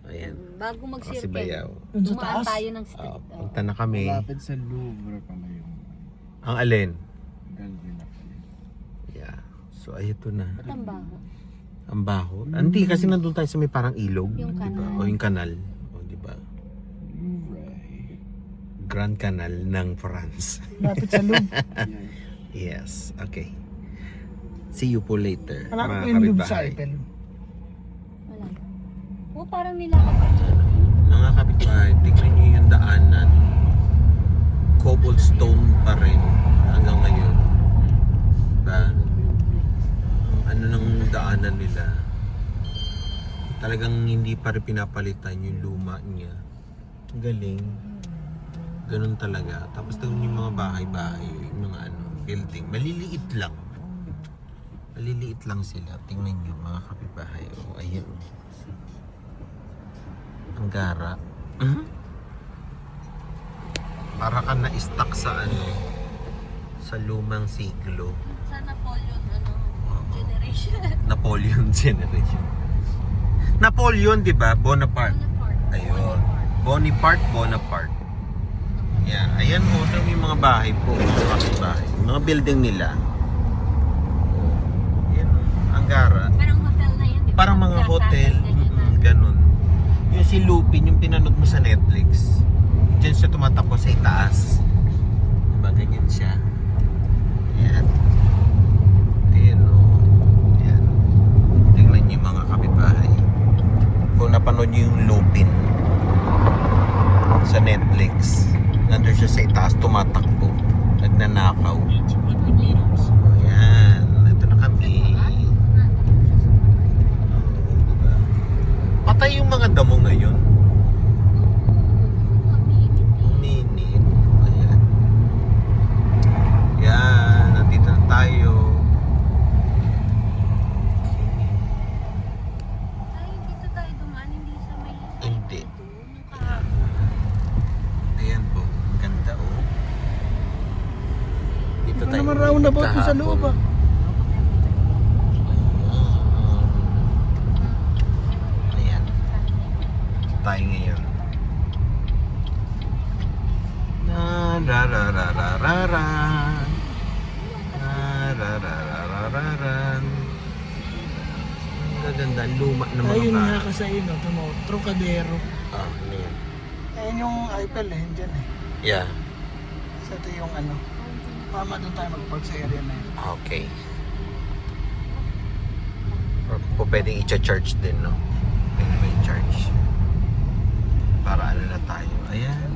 Ayan. Bago O, si mag-circuit. Bayaw. Yung sa Dumaan taas? tayo ng street. Oh, Oh. punta na kami. Malapit sa Louvre pala yung Ang alin? Galvin. Yeah. So, ayito na. Ba't ang baho? Ang baho. Hindi, kasi nandun tayo sa may parang ilog. Yung Diba? kanal. O yung kanal. O, diba? Louvre. Grand Canal ng France. Lapit sa Louvre. Yes. Okay. See you po later. Malapit mga po yung Louvre sa kapitbahay. Eiffel. Wala. Oh, parang nilakad pa. Mga kapitbahay, tingnan nyo yung daanan. Cobblestone pa rin hanggang ngayon. Diba? Ang ano ng daanan nila. Talagang hindi pa rin pinapalitan yung luma niya. Ang galing. Ganun talaga. Tapos tingnan yung mga bahay-bahay, yung mga ano, building. Maliliit lang. Maliliit lang sila. Tingnan nyo mga kapitbahay. Oh, ayan. Ang gara. Para ka na-stuck sa ano, sa lumang siglo. Sa Napoleon, generation. Napoleon generation. Napoleon, di ba? Bonaparte. Ayun. Bonaparte. Yeah, ayan mo. Ito yung mga bahay po. Mga kapitbahay. Mga building nila. Yan. Ang gara. Parang hotel na yan. di ba? Parang mga Plaza, hotel. ganyan na. Ganun. Yung si Lupin, yung pinanood mo sa Netflix. Diyan siya tumatakbo sa itaas. Diba? Ganyan siya. Yan. Ayan o. Yan. Tingnan niyo yung mga kapitbahay. Kung napanood niyo yung Lupin. sa Netflix. Nandun siya sa itaas, tumatakbo. Nagnanakaw. Ayan, ito na kami. Diba? Patay yung mga damo ngayon. Uminit. Ayan. Yan, nandito na tayo. Ay, dito tayo dumaan, hindi sa may... Hindi. Ayan po, ang ganda oh. Dito Ito naman roundabout yung sa loob ah. Ayan. Tayo ngayon. Na ra ra ra ra ra ra. Na ra ra ra ra ra ra. Ang gaganda, luma ng mga Ayun bahay. nga kasi yun, ito mo, Trocadero. Ah, ano yan? Ayun yung Eiffel eh, dyan eh. Yeah. So ito yung ano, tama doon tayo mag-park sa area na yun. Okay. Or po pwedeng i-charge din, no? Pwede may charge. Para ano na tayo. Ayan.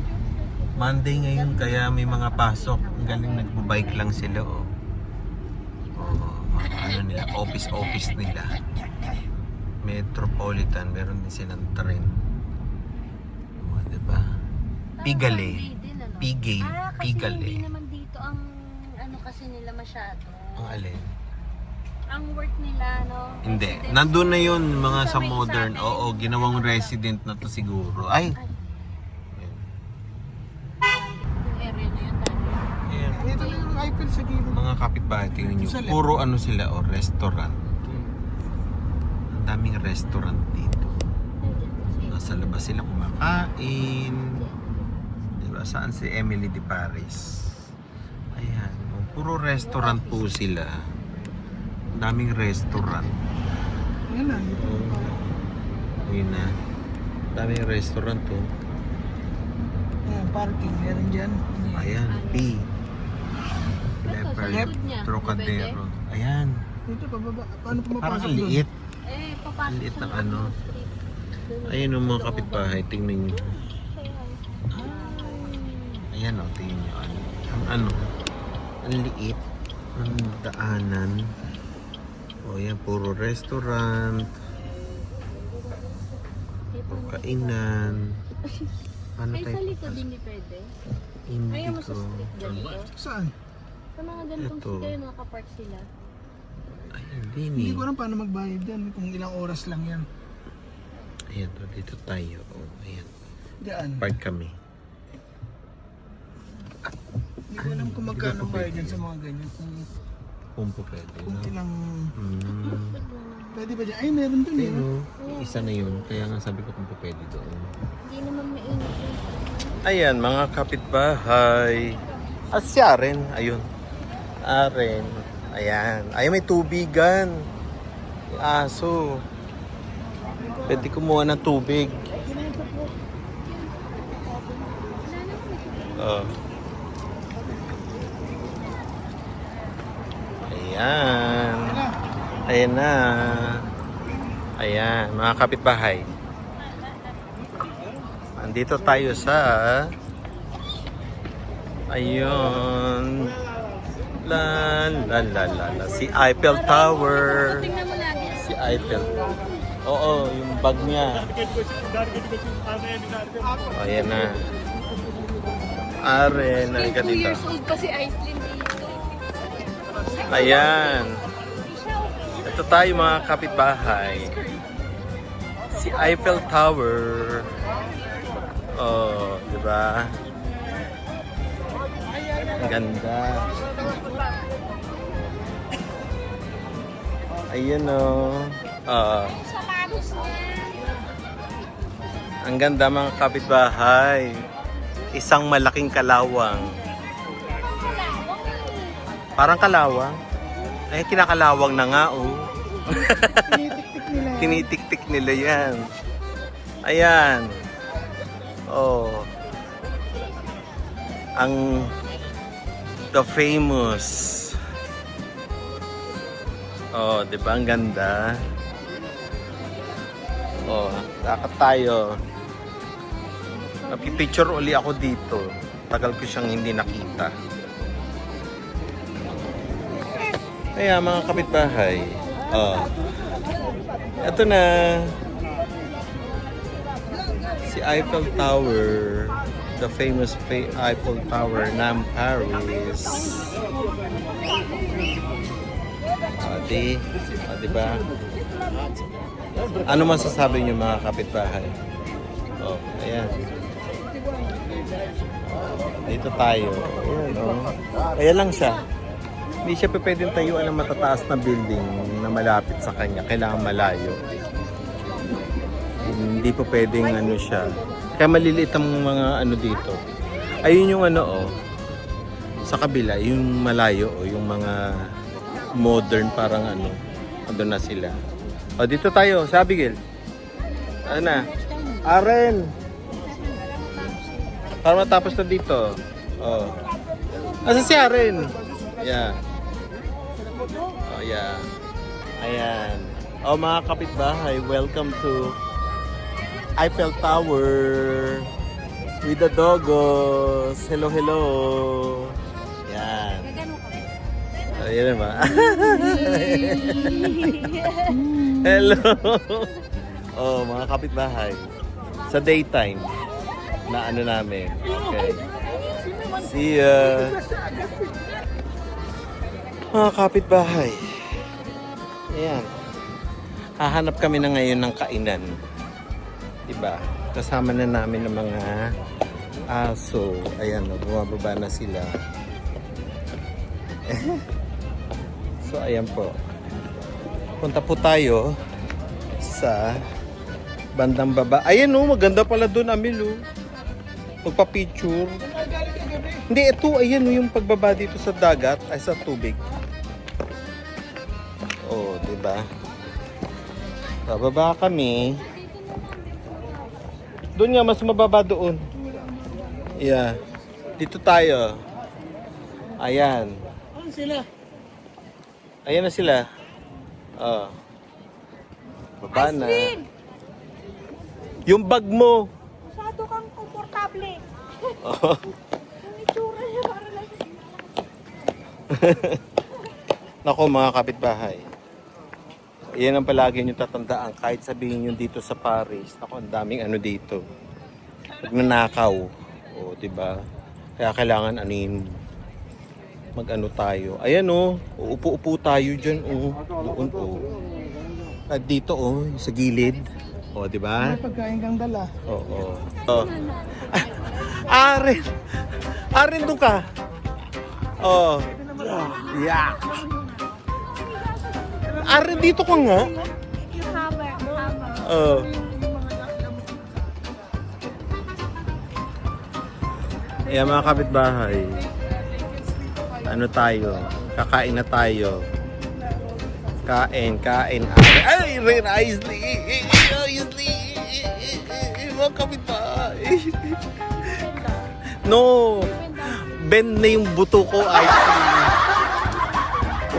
Monday ngayon, kaya may mga pasok. Ang galing, nagbabike lang sila, oh. Oh, mga ano nila, office nila. Metropolitan, meron din silang train. Oh, diba? Pigale. Pigale. Ah, kasi Pigale. hindi naman dito ang ano kasi nila masyado. Ang alin? Ang work nila, no? Hindi. Residence. Nandun na yun, mga Sa sa may modern. isa, may- Oo, ginawang resident na to siguro. Ay! Ay, yung area na yun. Ayan. Dito lang yung Eiffel sa gilid. Mga kapitbahay, tingnan nyo. Sa left. Puro ano sila, o restaurant. Ang daming restaurant dito. Nasa labas sila kumakain. Diba? Saan si Emily de Paris? Ayan. O, puro restaurant po sila. Ang daming restaurant. Ayan na, dito. Yun na. Daming restaurant to. Ayan, parking, meron dyan. Ayan, P. Ito, sa Leopard, likod niya. Trocadero. Ayan. Dito, pababa. Paano Parang pumapasok ang doon? liit. Eh, papasok Ang liit sa ng ano. street. Ayan yung mga kapitbahay. Tingnan nyo. Ayan o, tingnan nyo. Ang ano. Ang liit. Ang daanan. O yan, puro restaurant. Puro kainan. Ano Ay, sa tayo? likod hindi pwede. Hindi Ayaw mo sa ko. street ganito. Saan? Sa mga ganitong Ito. street, nakapark sila. Ay, hindi Hindi ni. ko alam paano magbayad dyan. Kung ilang oras lang yan. Ayan, o, dito tayo. O, ayan. Diyan. Park kami. Hindi ko alam kung magkano bayad dyan sa mga ganyan. Kung po pwede, Kung no? ilang... Mm. Pwede ba dyan? Ay, meron dun eh. Pero, isa na yun. Kaya nga sabi ko kung po pwede doon. Hindi naman mainit yun. Ayan, mga kapitbahay. At si Aren, ayun. Aren. Ayan. Ay, may tubigan. May aso. Pwede kumuha ng tubig. Oh. Ayan. Ayan na. Ayan, mga kapitbahay. Andito tayo sa ayun la la la la la si Eiffel Tower. Tingnan mo lagi. Si Eiffel. Oo, yung bag niya. Oh, ayan na. Are, nalika 2 dito. years old pa si Aislinn dito. Ayan. Ito tayo mga kapitbahay. Si Eiffel Tower. Oh, di ba? Ang ganda. Ayun oh. Sapatos niya. Ang ganda mga kapitbahay. Isang malaking kalawang. Parang kalawang. Ay, kinakalawang na nga oh. Tinitik-tik nila yan. Tinitik-tik nila yan. Ayan. Oh. Ang the famous. Oh, 'di ba ang ganda? Oh, lakad tayo. Napipicture uli ako dito. Tagal ko siyang hindi nakita. Kaya mga kapitbahay, eto na. Si Eiffel Tower. The famous Eiffel Tower ng Paris. Diba? Ano masasabi niyo mga kapitbahay? Oh, ayan. Dito tayo. Ayan, oh. Ayan lang siya. Hindi siya pwedeng tayuan ng matataas na building na malapit sa kanya. Kailangan malayo. Hindi po pwedeng ano siya. Kaya maliliit ang mga ano dito. Ayun yung ano oh. Sa kabila, yung malayo oh, yung mga modern parang ano. Ando na sila. O dito tayo, sa Abigail. Ano na? Aren! Para matapos na dito. Oh. Asa si Aren? Yeah. Oh yeah. Ayan. Oh mga kapitbahay, welcome to Eiffel Tower with the dogos. Hello, hello. Yan. Ayan ba? Hello. Oh, mga kapitbahay. Sa daytime na ano namin. Okay. See ya. Mga kapitbahay. Ayan. Hahanap kami na ngayon ng kainan. Diba? Kasama na namin ng mga aso. Ayan, bumababa na sila. So, ayan po. Punta po tayo sa bandang baba. Ayan oh, maganda pala doon, Amil oh. Magpa-picture. Hindi, ito, ayan oh, yung pagbaba dito sa dagat, ay sa tubig. Oh, diba? Bababa kami. Doon nga, mas mababa doon. Yeah. Dito tayo. Ayan. Ano sila? Ayan na sila. Oh. Baba na. Yung bag mo. Masyado kang komportable. Oh. Yung itsura niya para lang. Nako mga kapitbahay. Yan ang palagi nyo tatandaan. Kahit sabihin nyo dito sa Paris. Nako, ang daming ano dito. Nagnanakaw. O, diba? Kaya kailangan anin mag-ano tayo. Ayan o. Uupo-upo tayo dyan o. Doon o. At dito o. Sa gilid. O, diba? May pagkain kang dala. Oo. Oh. Aren! Aren, doon ka. Oh. Yeah. Aren, dito ka nga. Yung hammer. Oh. Ayan mga kapitbahay. Ano tayo? Kakain na tayo. Kain. Ay, Ren, Isley! Mga kapitbahay. No! Bend na yung buto ko, Isley.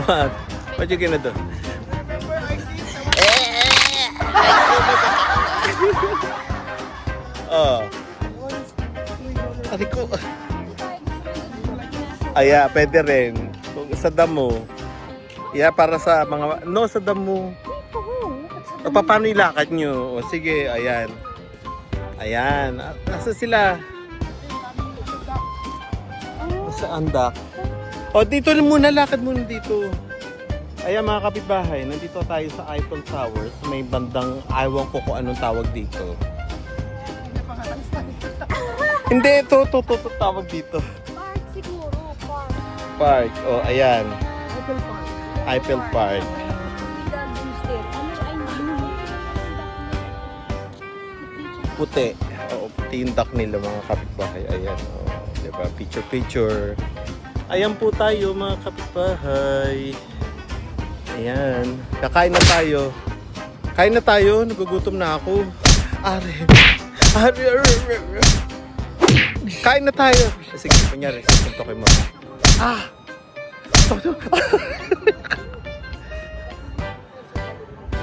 What? What you gonna do? Oh. Ari ko. Aya, pwede rin. Kung sa damo. Yeah, para sa mga... No, sa damo. O, paano ilakad nyo? O, sige, ayan. Ayan. Nasa sila? Sa andak. O, dito rin muna. Lakad muna dito. Ayan mga kapitbahay. Nandito tayo sa Eiffel Towers. May bandang... Ayaw ko kung anong tawag dito. Hindi, ito tawag dito. Park siguro. Park. O, ayan. Eiffel Park. Eiffel Park. Puti. Oo, puti yung duck nila mga kapitbahay. Ayan. O, diba? Picture. Ayan po tayo mga kapitbahay. Ayan. Kakain na tayo. Kain na tayo. Nagugutom na ako. Are. Kain na tayo. Sige, kunyari. Suntokin mo. Ah!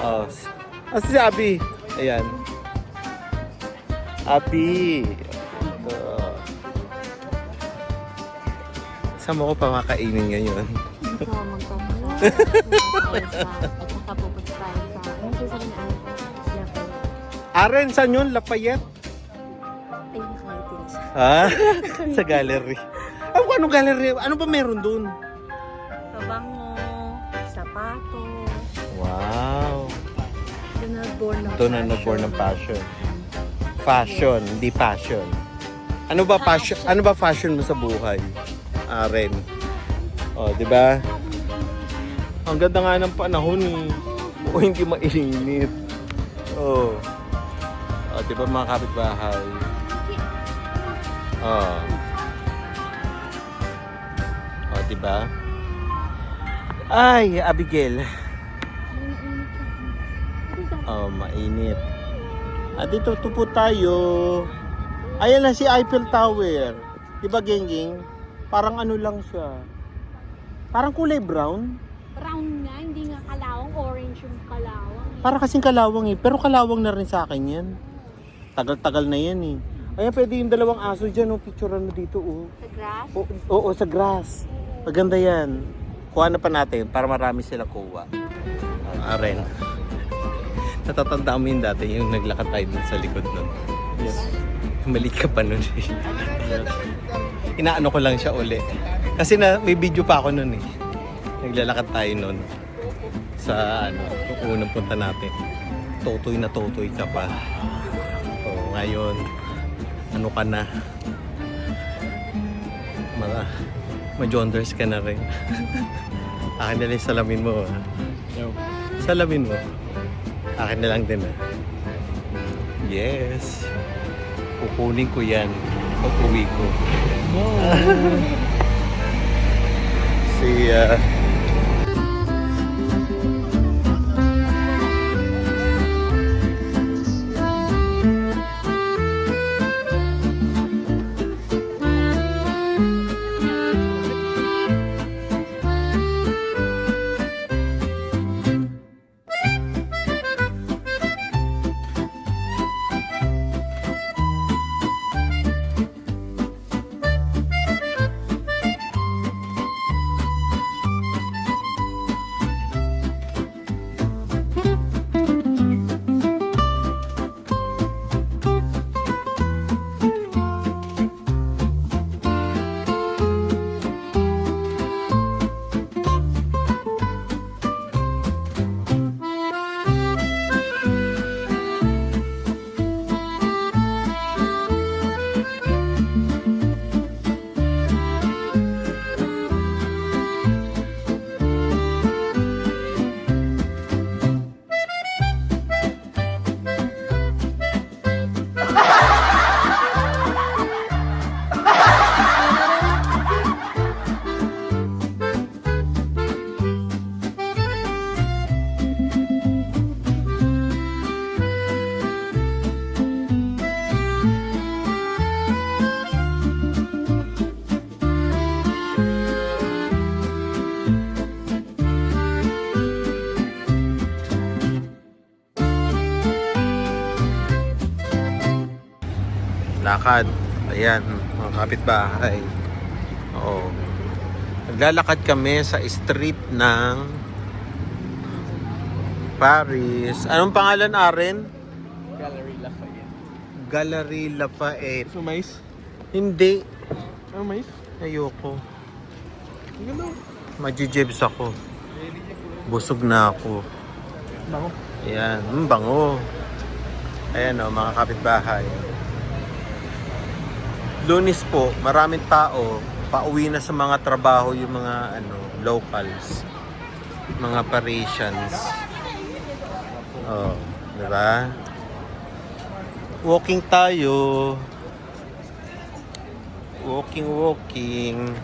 Oh. Si Abby. Ayan. Abby. Saan mo ko pamakainin ngayon? Ito, magpapakain. At saka pupunta tayo sa... Ano sasabihin na ano? Lafayette. Aren, saan yun? Lafayette? Ay, nakangiti na siya. Ah, sa gallery. Ay, anong gallery? Ano ba meron dun? Pabango, sapatos. Wow. Doon nag-born ng Ito na nag-born ng passion. Fashion, hindi passion. Ano ba passion? Ano ba fashion mo sa buhay? Aren. Oh, di ba? Ang ganda nga ng panahon eh. O hindi mainit. Oh. Oh, di ba mga kapitbahay? Oh. Oh, di ba? Ay, Abigail. Oh, mainit. Dito po tayo. Ayan na si Eiffel Tower. Di ba, Genging? Parang ano lang siya. Parang kulay brown. Brown nga, hindi nga kalawang. Orange yung kalawang. Para kasing kalawang eh. Pero kalawang na rin sa akin yan. Tagal-tagal na yan eh. Ayan, pwede yung dalawang aso dyan. Oh. Picturean mo dito. Oh. Sa grass? Oo, sa grass. Maganda yan. Kuha na pa natin para marami sila kuha. Aren. Natatandaan mo yung dati yung naglakad tayo dun sa likod nun. Yes. Maliit ka pa nun eh. Inaano ko lang siya uli. Kasi may video pa ako nun eh. Naglalakad tayo nun. Sa yung unang punta natin. Totoy na totoy ka pa. O ngayon, ano ka na? Ma-jonders ka na rin. Akin na lang yung salamin mo. Salamin mo. Akin na lang din. Yes. Kukunin ko yan pag uwi ko. See ya. Lakad. Ayan, mga kapitbahay. Oo. Naglalakad kami sa street ng Paris. Anong pangalan, Aren? Gallery Lafayette. Gallery Lafayette. Mais? Hindi. Ano mais? Ayoko. Ang ganda. Majijibs ako. Busog na ako. Bango. Ayan, bango. Ayan o, mga kapitbahay. Lunes po, maraming tao. Pauwi na sa mga trabaho yung mga locals. Mga Parisians. Oh, di ba? Walking tayo. Walking.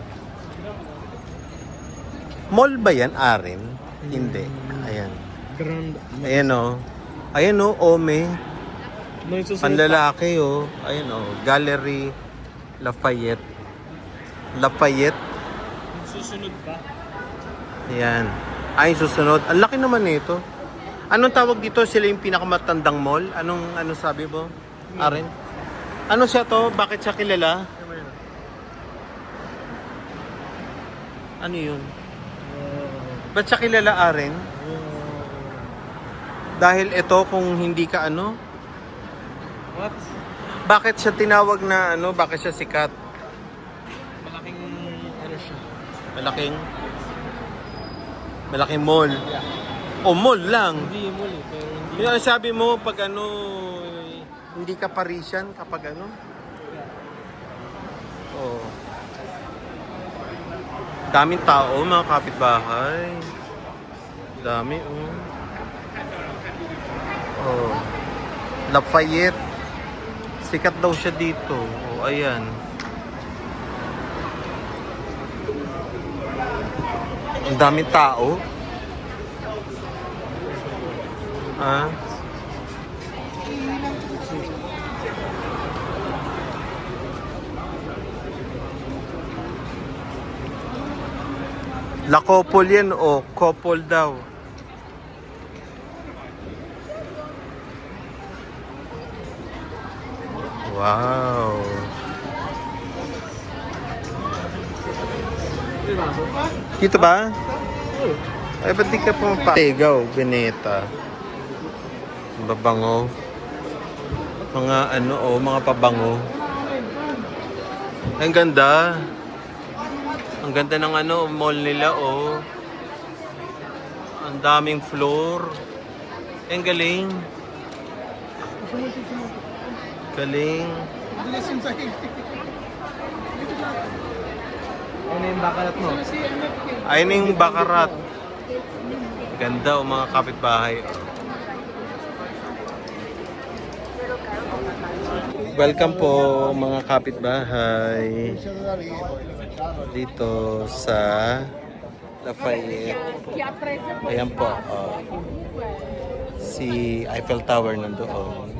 Mall ba yan, Aren? Hindi. Ayan. Grand. Ayan o. Ayan o, Ome. Ano yung susunod? Panlalaki o. Ayan o. Gallery Lafayette. Lafayette. Susunod pa. Ayan. Ay, susunod. Ang laki naman nito. Anong tawag dito? Sila yung pinakamatandang mall? Anong sabi mo, Aren? Ano siya to? Bakit siya kilala? Ano yun? Ba't siya kilala Aren? Dahil ito kung hindi ka ano? What? Bakit siya tinawag na ano? Bakit siya sikat? Malaking ano siya. Malaking mall. O mall lang. Hindi mall eh, pero hindi. Yung sabi mo pag ano, hindi ka Parisian kapag ano? Oh. Daming tao, mga kapitbahay. Dami, oh. Oh. Lafayette. Sikat daw siya dito. Oh, ayan. Ang daming tao. Ah. La couple yan o couple daw. Wow. Dito ba? Ay, ba't di ka pumapa? Tegaw, Beneta. Babango. Mga ano mga pabango. Ang ganda. Ang ganda ng ano, mall nila Ang daming floor. Ang galing. Galing. Ano yung bakalat mo? Ayun yung bakarat. Ganda mga kapitbahay. Welcome po mga kapitbahay. Dito sa Lafayette. Ayan po. Si Eiffel Tower nandoon.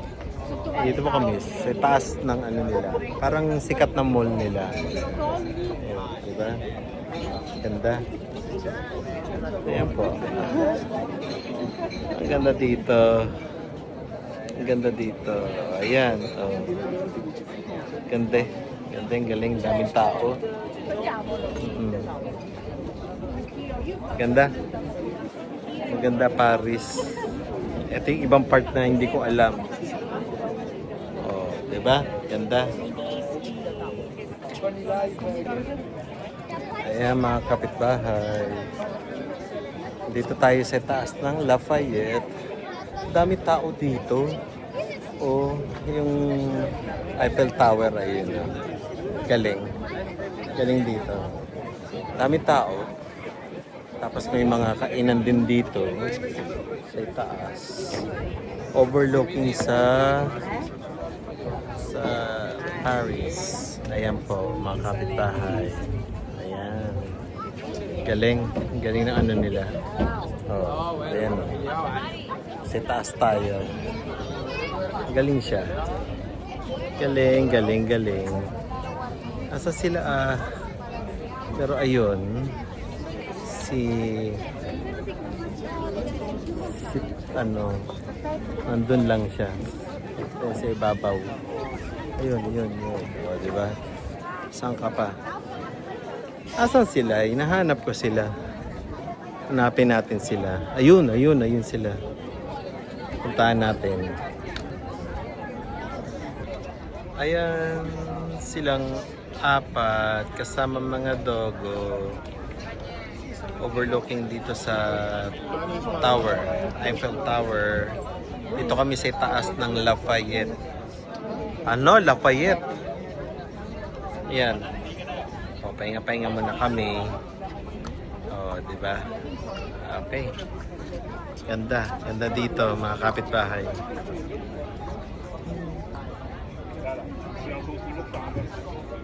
Dito po kami sa taas ng ano nila. Parang sikat na mall nila. Ayan, diba? Ganda. Ayan po. Ang ganda dito. Ang ganda dito. Ayan. Oh. Ganda. Ganda yung galing. Daming tao. Ganda. Maganda Paris. Ito yung ibang part na hindi ko alam. Oh, 'di ba? Ganda. Ayan mga kapitbahay. Dito tayo sa taas ng Lafayette. Dami tao dito. Oh, yung Eiffel Tower ayun. Galing. Galing dito. Dami tao. Tapos may mga kainan din dito sa taas. Overlooking sa Paris. Ayan po, mga kapitbahay. Ayan. Galing. Galing ng ano nila. Oh, ayan o. Sa taas tayo. Galing siya. Galing, galing, galing. Asa sila pero ayun si ano nandun lang siya sa ibabaw. Ayun, yun. O, diba? Saan ka pa? Asan sila? Hinahanap ko sila. Hanapin natin sila. Ayun sila. Puntahan natin. Ayan, silang apat kasama mga dogo. Overlooking dito sa tower, Eiffel Tower. Dito kami sa taas ng Lafayette. Ano? Lafayette. Yan. O, pahinga-pahinga muna kami. O, diba? Okay. Ganda. Ganda dito, mga kapitbahay.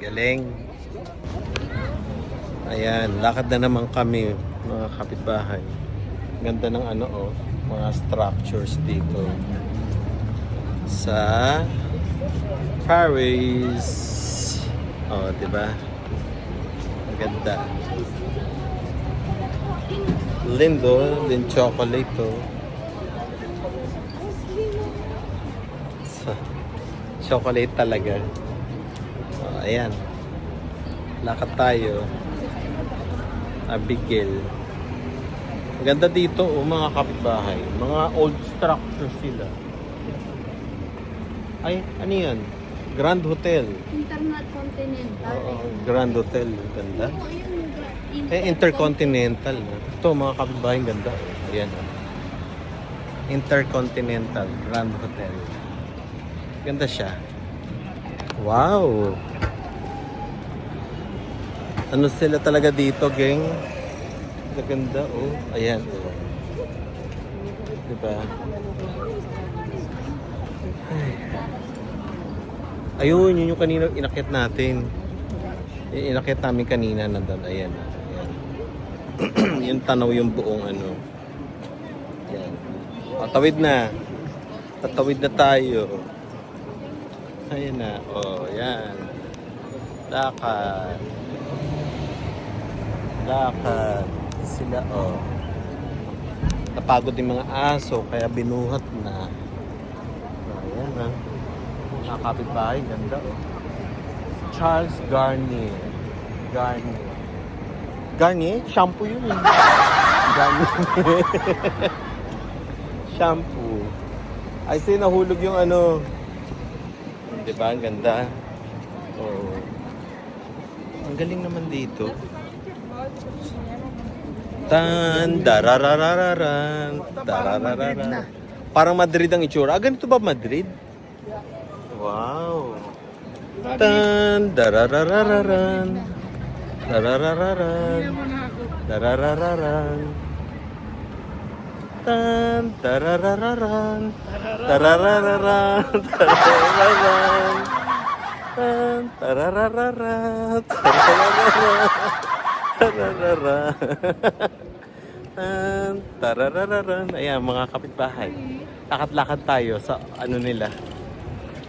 Galing. Ayan, lakad na naman kami, mga kapitbahay. Ganda ng ano, mga structures dito. Sa Paris. Oh, diba? Ang ganda. Lindo, din chocolate to. Chocolate talaga. Oh, ayan. Lakad tayo. Abigail. Maganda dito, mga kapitbahay. Mga old structure sila. Ay, ano yan? Grand Hotel. Intercontinental. Oo, Grand Hotel. Ganda. Oo, yun. Intercontinental. Ito, mga kapitbahay, ganda. Ayan. Intercontinental Grand Hotel. Ganda siya. Wow! Ano sila talaga dito, geng? Ganda, oh. Ayan, oh. Diba? Ay. Ayun, yun yung kanina inakyat natin. Yung inakyat namin kanina nandun. Ayan, ayan. Yung tanaw yung buong ano. Ayan. Tatawid na. Tatawid na tayo. Ayan na. Oh, yan. Lakad. Lakad. Sila, oh. Napagod yung mga aso, kaya binuhat na. Ayan na. Nakakapit bahay. Ganda, oh. Charles Garnier. Garnier. Garnier? Shampoo yun, eh. Garnier. Shampoo. Ay, say nahulog yung ano. Diba? Ang ganda. Oh. Ang galing naman dito. Tan, dararararan, dararararan. Parang Madrid ang itsura. Ah, ganito ba Madrid? Wow. Tan, dararararan, dararararan, dararararan. Tan, dararararan, dararararan, dararararan. Tan, tararararan, tararararan, tararararan. Tan, tararararan. Ayan, mga kapitbahay. Lakad-lakad tayo sa ano nila.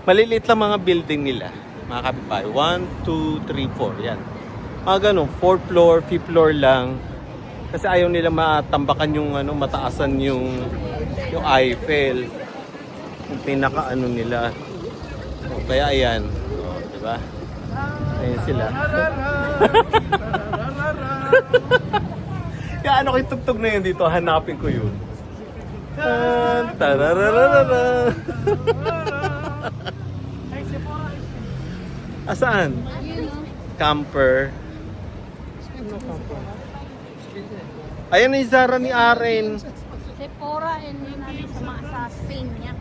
Maliliit lang mga building nila. Mga kapitbahay. 1, 2, 3, 4. Yan. Mga ganun. 4th floor, 5th floor lang. Kasi ayaw nila matambakan yung ano, mataasan yung Eiffel. Yung pinaka ano nila. O, kaya ayan. O, diba? Ayan sila. Kaya ano ko yung tugtog na yun dito, hanapin ko yun. Tararararara. Asaan? Camper. Ayan na yung Zara ni Aren. Sephora and yun sa Spain niya.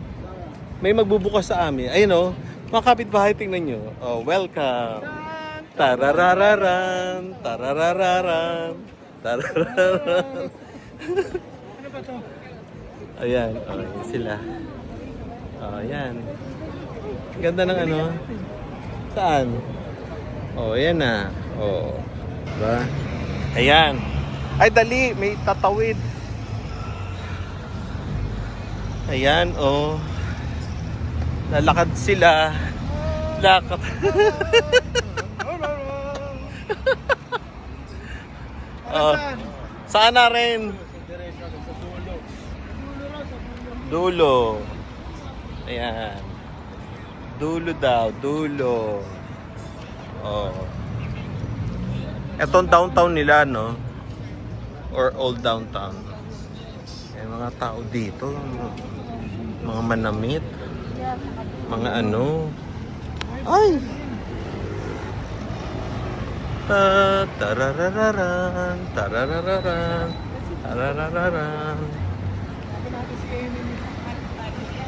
May magbubukas sa amin. Ayun o. Mga kapitbahay, tingnan nyo. Oh, welcome. Tararararan. Tararararan. Tararararan. Ano ba to? Ayan. Oh, yun sila. Oh, ayan. Ganda ng ano. Saan? Oh, ayan na. Oh. Diba? Ayan. Ay, dali. May tatawid. Ayan, oh. Lalakad sila. Lakad. Oh. Saan na rin? Dulo. Ayan. Dulo daw. Dulo. Oh. Etong downtown nila, no? Or old downtown. May mga tao dito. Mga manamit. Mga ano. Ay! Tararararan. Tararararan. Tararararan.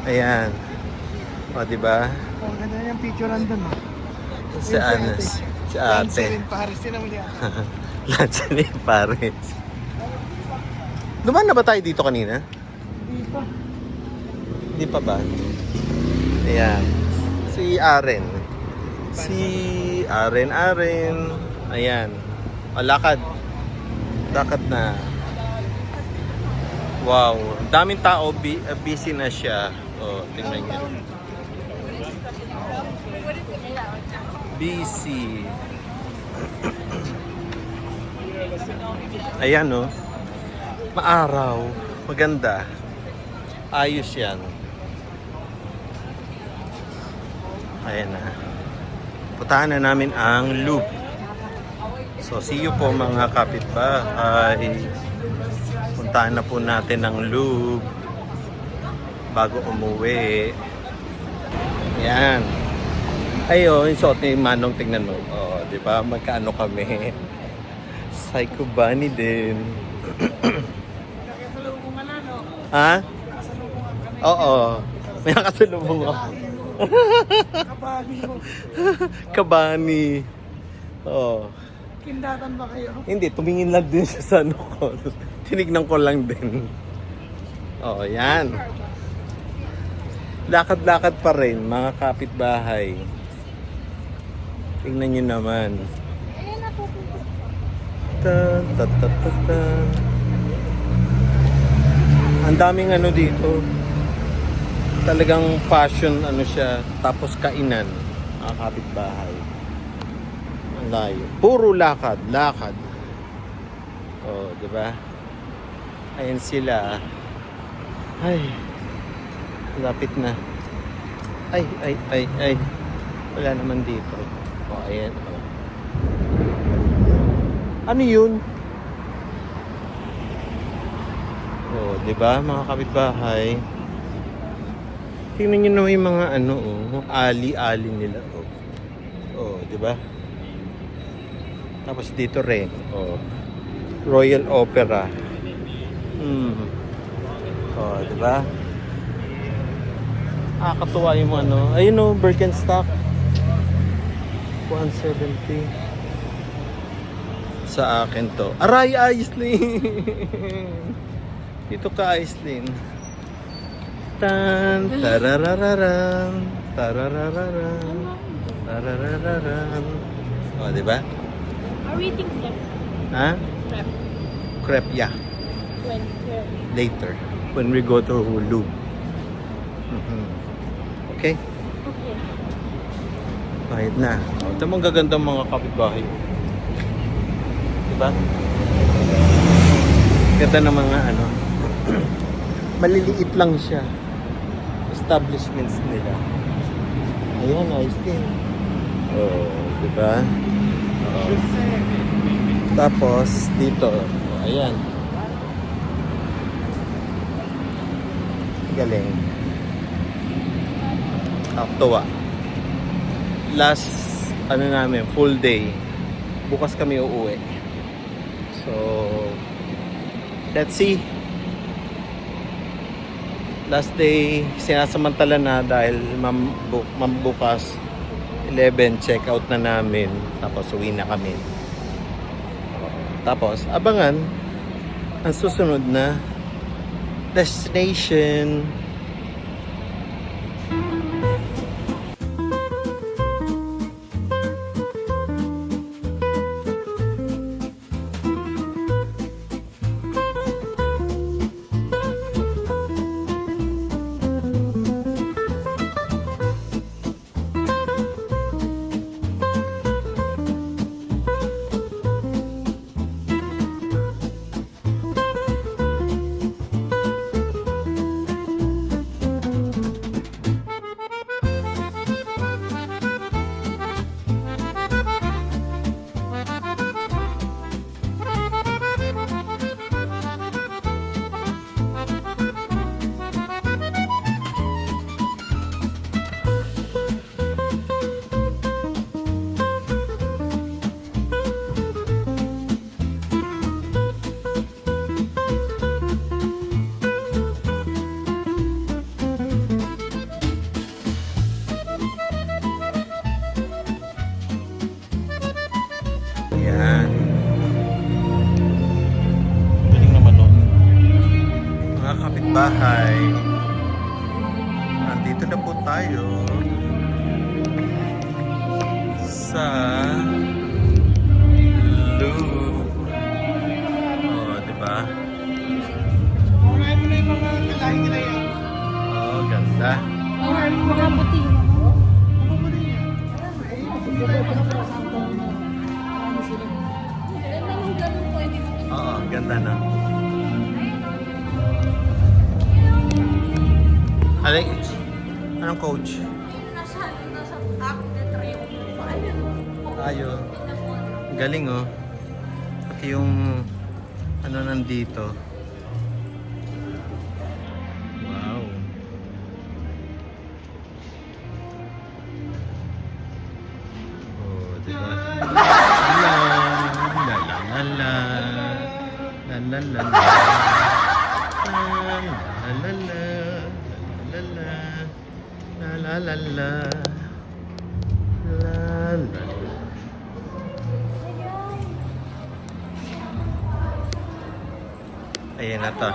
Ayan. O, diba? Oh, ganda yung picture andun. Si Anas. Si ate. Paris, tinan mo niya. Lancelin Paris. Dumaan na ba tayo dito kanina? Dito. Hindi pa ba? Ayan. Si Aren. Si Aren. Ayan. O, lakad. Lakad na. Wow. Daming tao. Busy na siya. O, tingnan niyo. Busy. Ayan, no? Maaraw. Maganda. Ayos yan. Ayan na. Puntahan na namin ang Louvre. So, see you po mga kapitbahay. Puntahan na po natin ang Louvre bago umuwi. Yan. Ayun, yung suot ni Manong, tingnan mo. Oh, di ba? Magkaano kami? Psycho Bunny din. Ha? Oo. May nakasalubong ako. Kabani. Oo. Kindatan ba kayo? Hindi, tumingin lang din siya sa ano ko. Tinignan ko lang din. Oo, yan. Lakad-lakad pa rin, mga kapitbahay. Tingnan nyo naman. Ta, ta, ta, ta, ta. Ang daming ano dito. Talagang fashion ano siya. Tapos kainan, mga kapitbahay. Ang layo. Puro lakad, lakad. Oh, di ba? Ayan sila. Ay. Lapit na. Ay. Wala naman dito. Oh, ayan. Oh. Ano yun? Oh, di ba, mga kapitbahay? Tingnan niyo naman yung mga ano, oh, ali-ali nila, oh. Oh, di ba? Tapos dito rin, oh. Royal Opera. Oh, di ba? Katuwa yung ano. Ayun, oh, Birkenstock. 170. Sa akin to. Aray, Aislinn! Dito ka, Aislinn. Tan, tararararan, tararararan, tararararan. O, diba? Are we eating crepe? Ha? Crepe. Crepe, yeah. When? Where? Later. When we go to Hulu. Okay? Okay. Kahit na. O, ito mong gagandang mga kapitbahay. Diba? Ganda ng mga ano. Maliliit lang siya. Establishments nila. Ayan, ayos din. Oh, diba? Oh. Tapos, dito. Oh, ayan. Galing. Tuwa. Last, ano namin, full day. Bukas kami uuwi. So, let's see. Last day, sinasamantala na dahil mambukas 11, check out na namin. Tapos uwi na kami. Tapos, abangan ang susunod na destination. Yan. Galing naman nun. Mga kapitbahay, nandito na po tayo sa Louvre. Oh, diba? Unahin mo na yung mga kalahin nila yan. Oh, ganda. Or mga puti. Oo, ganda na. Alay, anong coach? Ayo. Galing oh. malaki yung ano nandito. Wow. Oh, diba? La la la la la la la la la la la la la la. Ayan na to.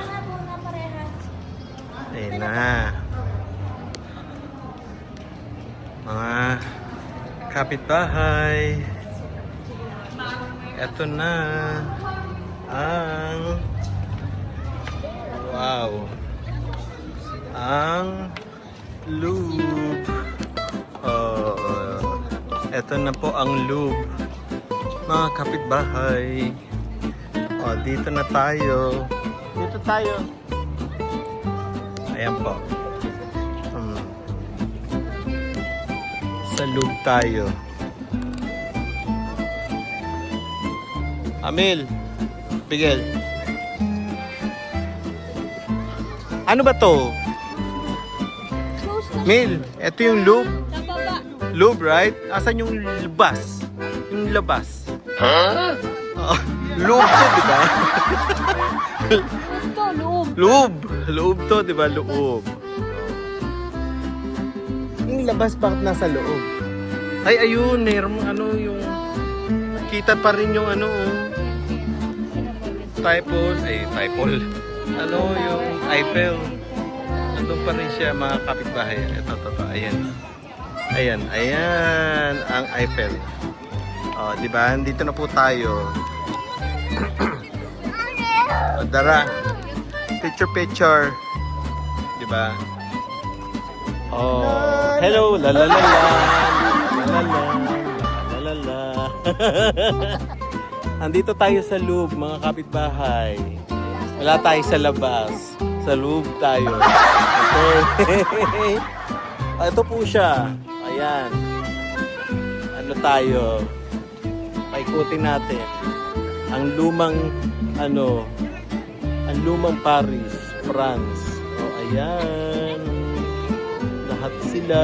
Ayan na. Mga kapitbahay. Ito na ang wow. Ang lube. Oh, ito na po ang lube. Mga kapitbahay. Oh, dito na tayo. Dito tayo. Ayan po. Sa lube tayo. Amil, Bigel. Ano ba to? Mil, ito yung lube. Lube, right? Asan yung labas? Yung labas. Huh? Lube to, di ba? Ito, loob. Lube. Lube to, di ba? Loob. Yung labas, bakit nasa loob? Ay, ayun. Meron ano yung... Kita pa rin yung ano, Typol. Ay, Typol. Ano yung Eiffel. Nandun pa rin siya, mga kapitbahay. Ito. Ayan. Ayan. Ang Eiffel. O, di ba? Dito na po tayo. O, Dara. Picture. Di ba? Oh, hello. La la la la. La la la. Andito tayo sa loob, mga kapitbahay. Wala tayo sa labas. Sa loob tayo. Okay. Ito po siya. Ayan. Ano tayo? Paikutin natin. Ang lumang Paris, France. O, ayan. Lahat sila.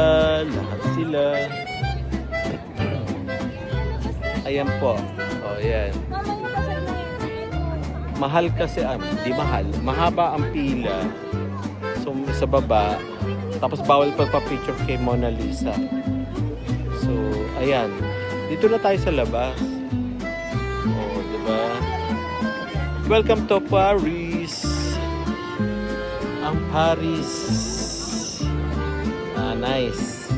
Ayan po. O, ayan. Mahal kasi, di mahal. Mahaba ang pila. So, sa baba. Tapos, bawal pagpa-picture kay Mona Lisa. So, ayan. Dito na tayo sa labas. O, diba? Welcome to Paris. Ang Paris. Nice.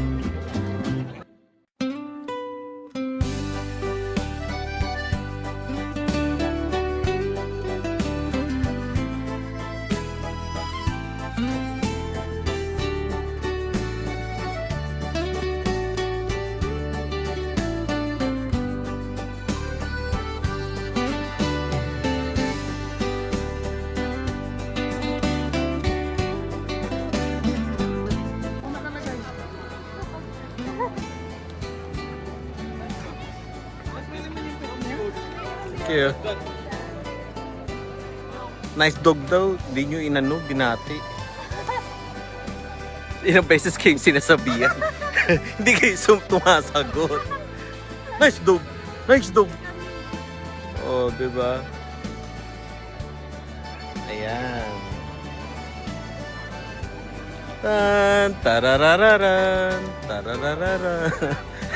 Cute. Nice dog daw. Hindi nyo inano, binati. Ilang beses kayong sinasabihan. Hindi kayo tumasagot. Nice dog. Oh, diba? Ayan. Tararararan.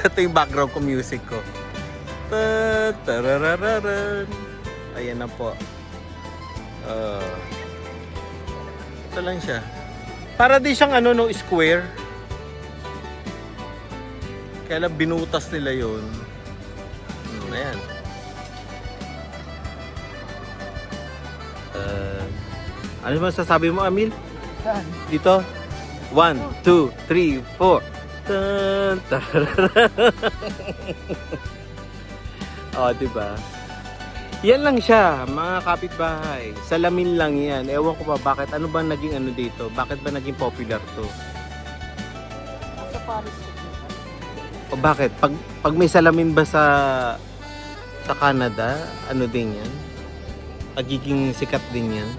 Ito yung background ko, music ko. Tararararan. Ayan na po. Ito lang siya. Para di siyang square. Kaya lang binutas nila yun. Ayan. Ano ba sasabi mo, Amil? Dito? 1, 2, 3, 4. Oh, diba? Yan lang siya, mga kapitbahay. Salamin lang yan. Ewan ko ba bakit. Ano ba naging dito? Bakit ba naging popular to? Sa Paris. O bakit? Pag may salamin ba sa Sa Canada, ano din yan? Pagiging sikat din yan.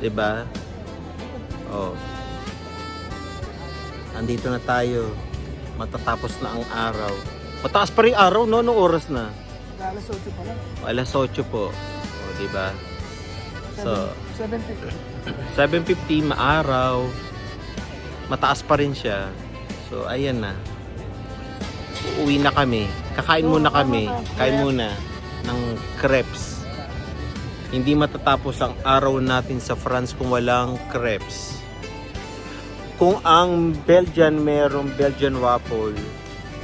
Diba? Oh. Andito na tayo. Matatapos na ang araw. Mataas pa rin araw, no? Anong oras na? Alas 8 pa lang. Alas 8 po. O, diba? So, 7:50. 7:50 maaraw. Mataas pa rin siya. So, ayan na. Uuwi na kami. Kakain muna kami. Kain muna ng crepes. Hindi matatapos ang araw natin sa France kung walang crepes. Kung ang Belgian merong Belgian waffle,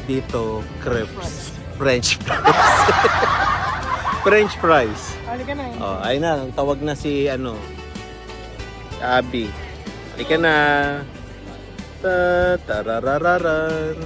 dito crepes. French fries. French fries. Halika na eh. Oh, ayun na, tawag na si Abby. Halika na. Ta tararararan.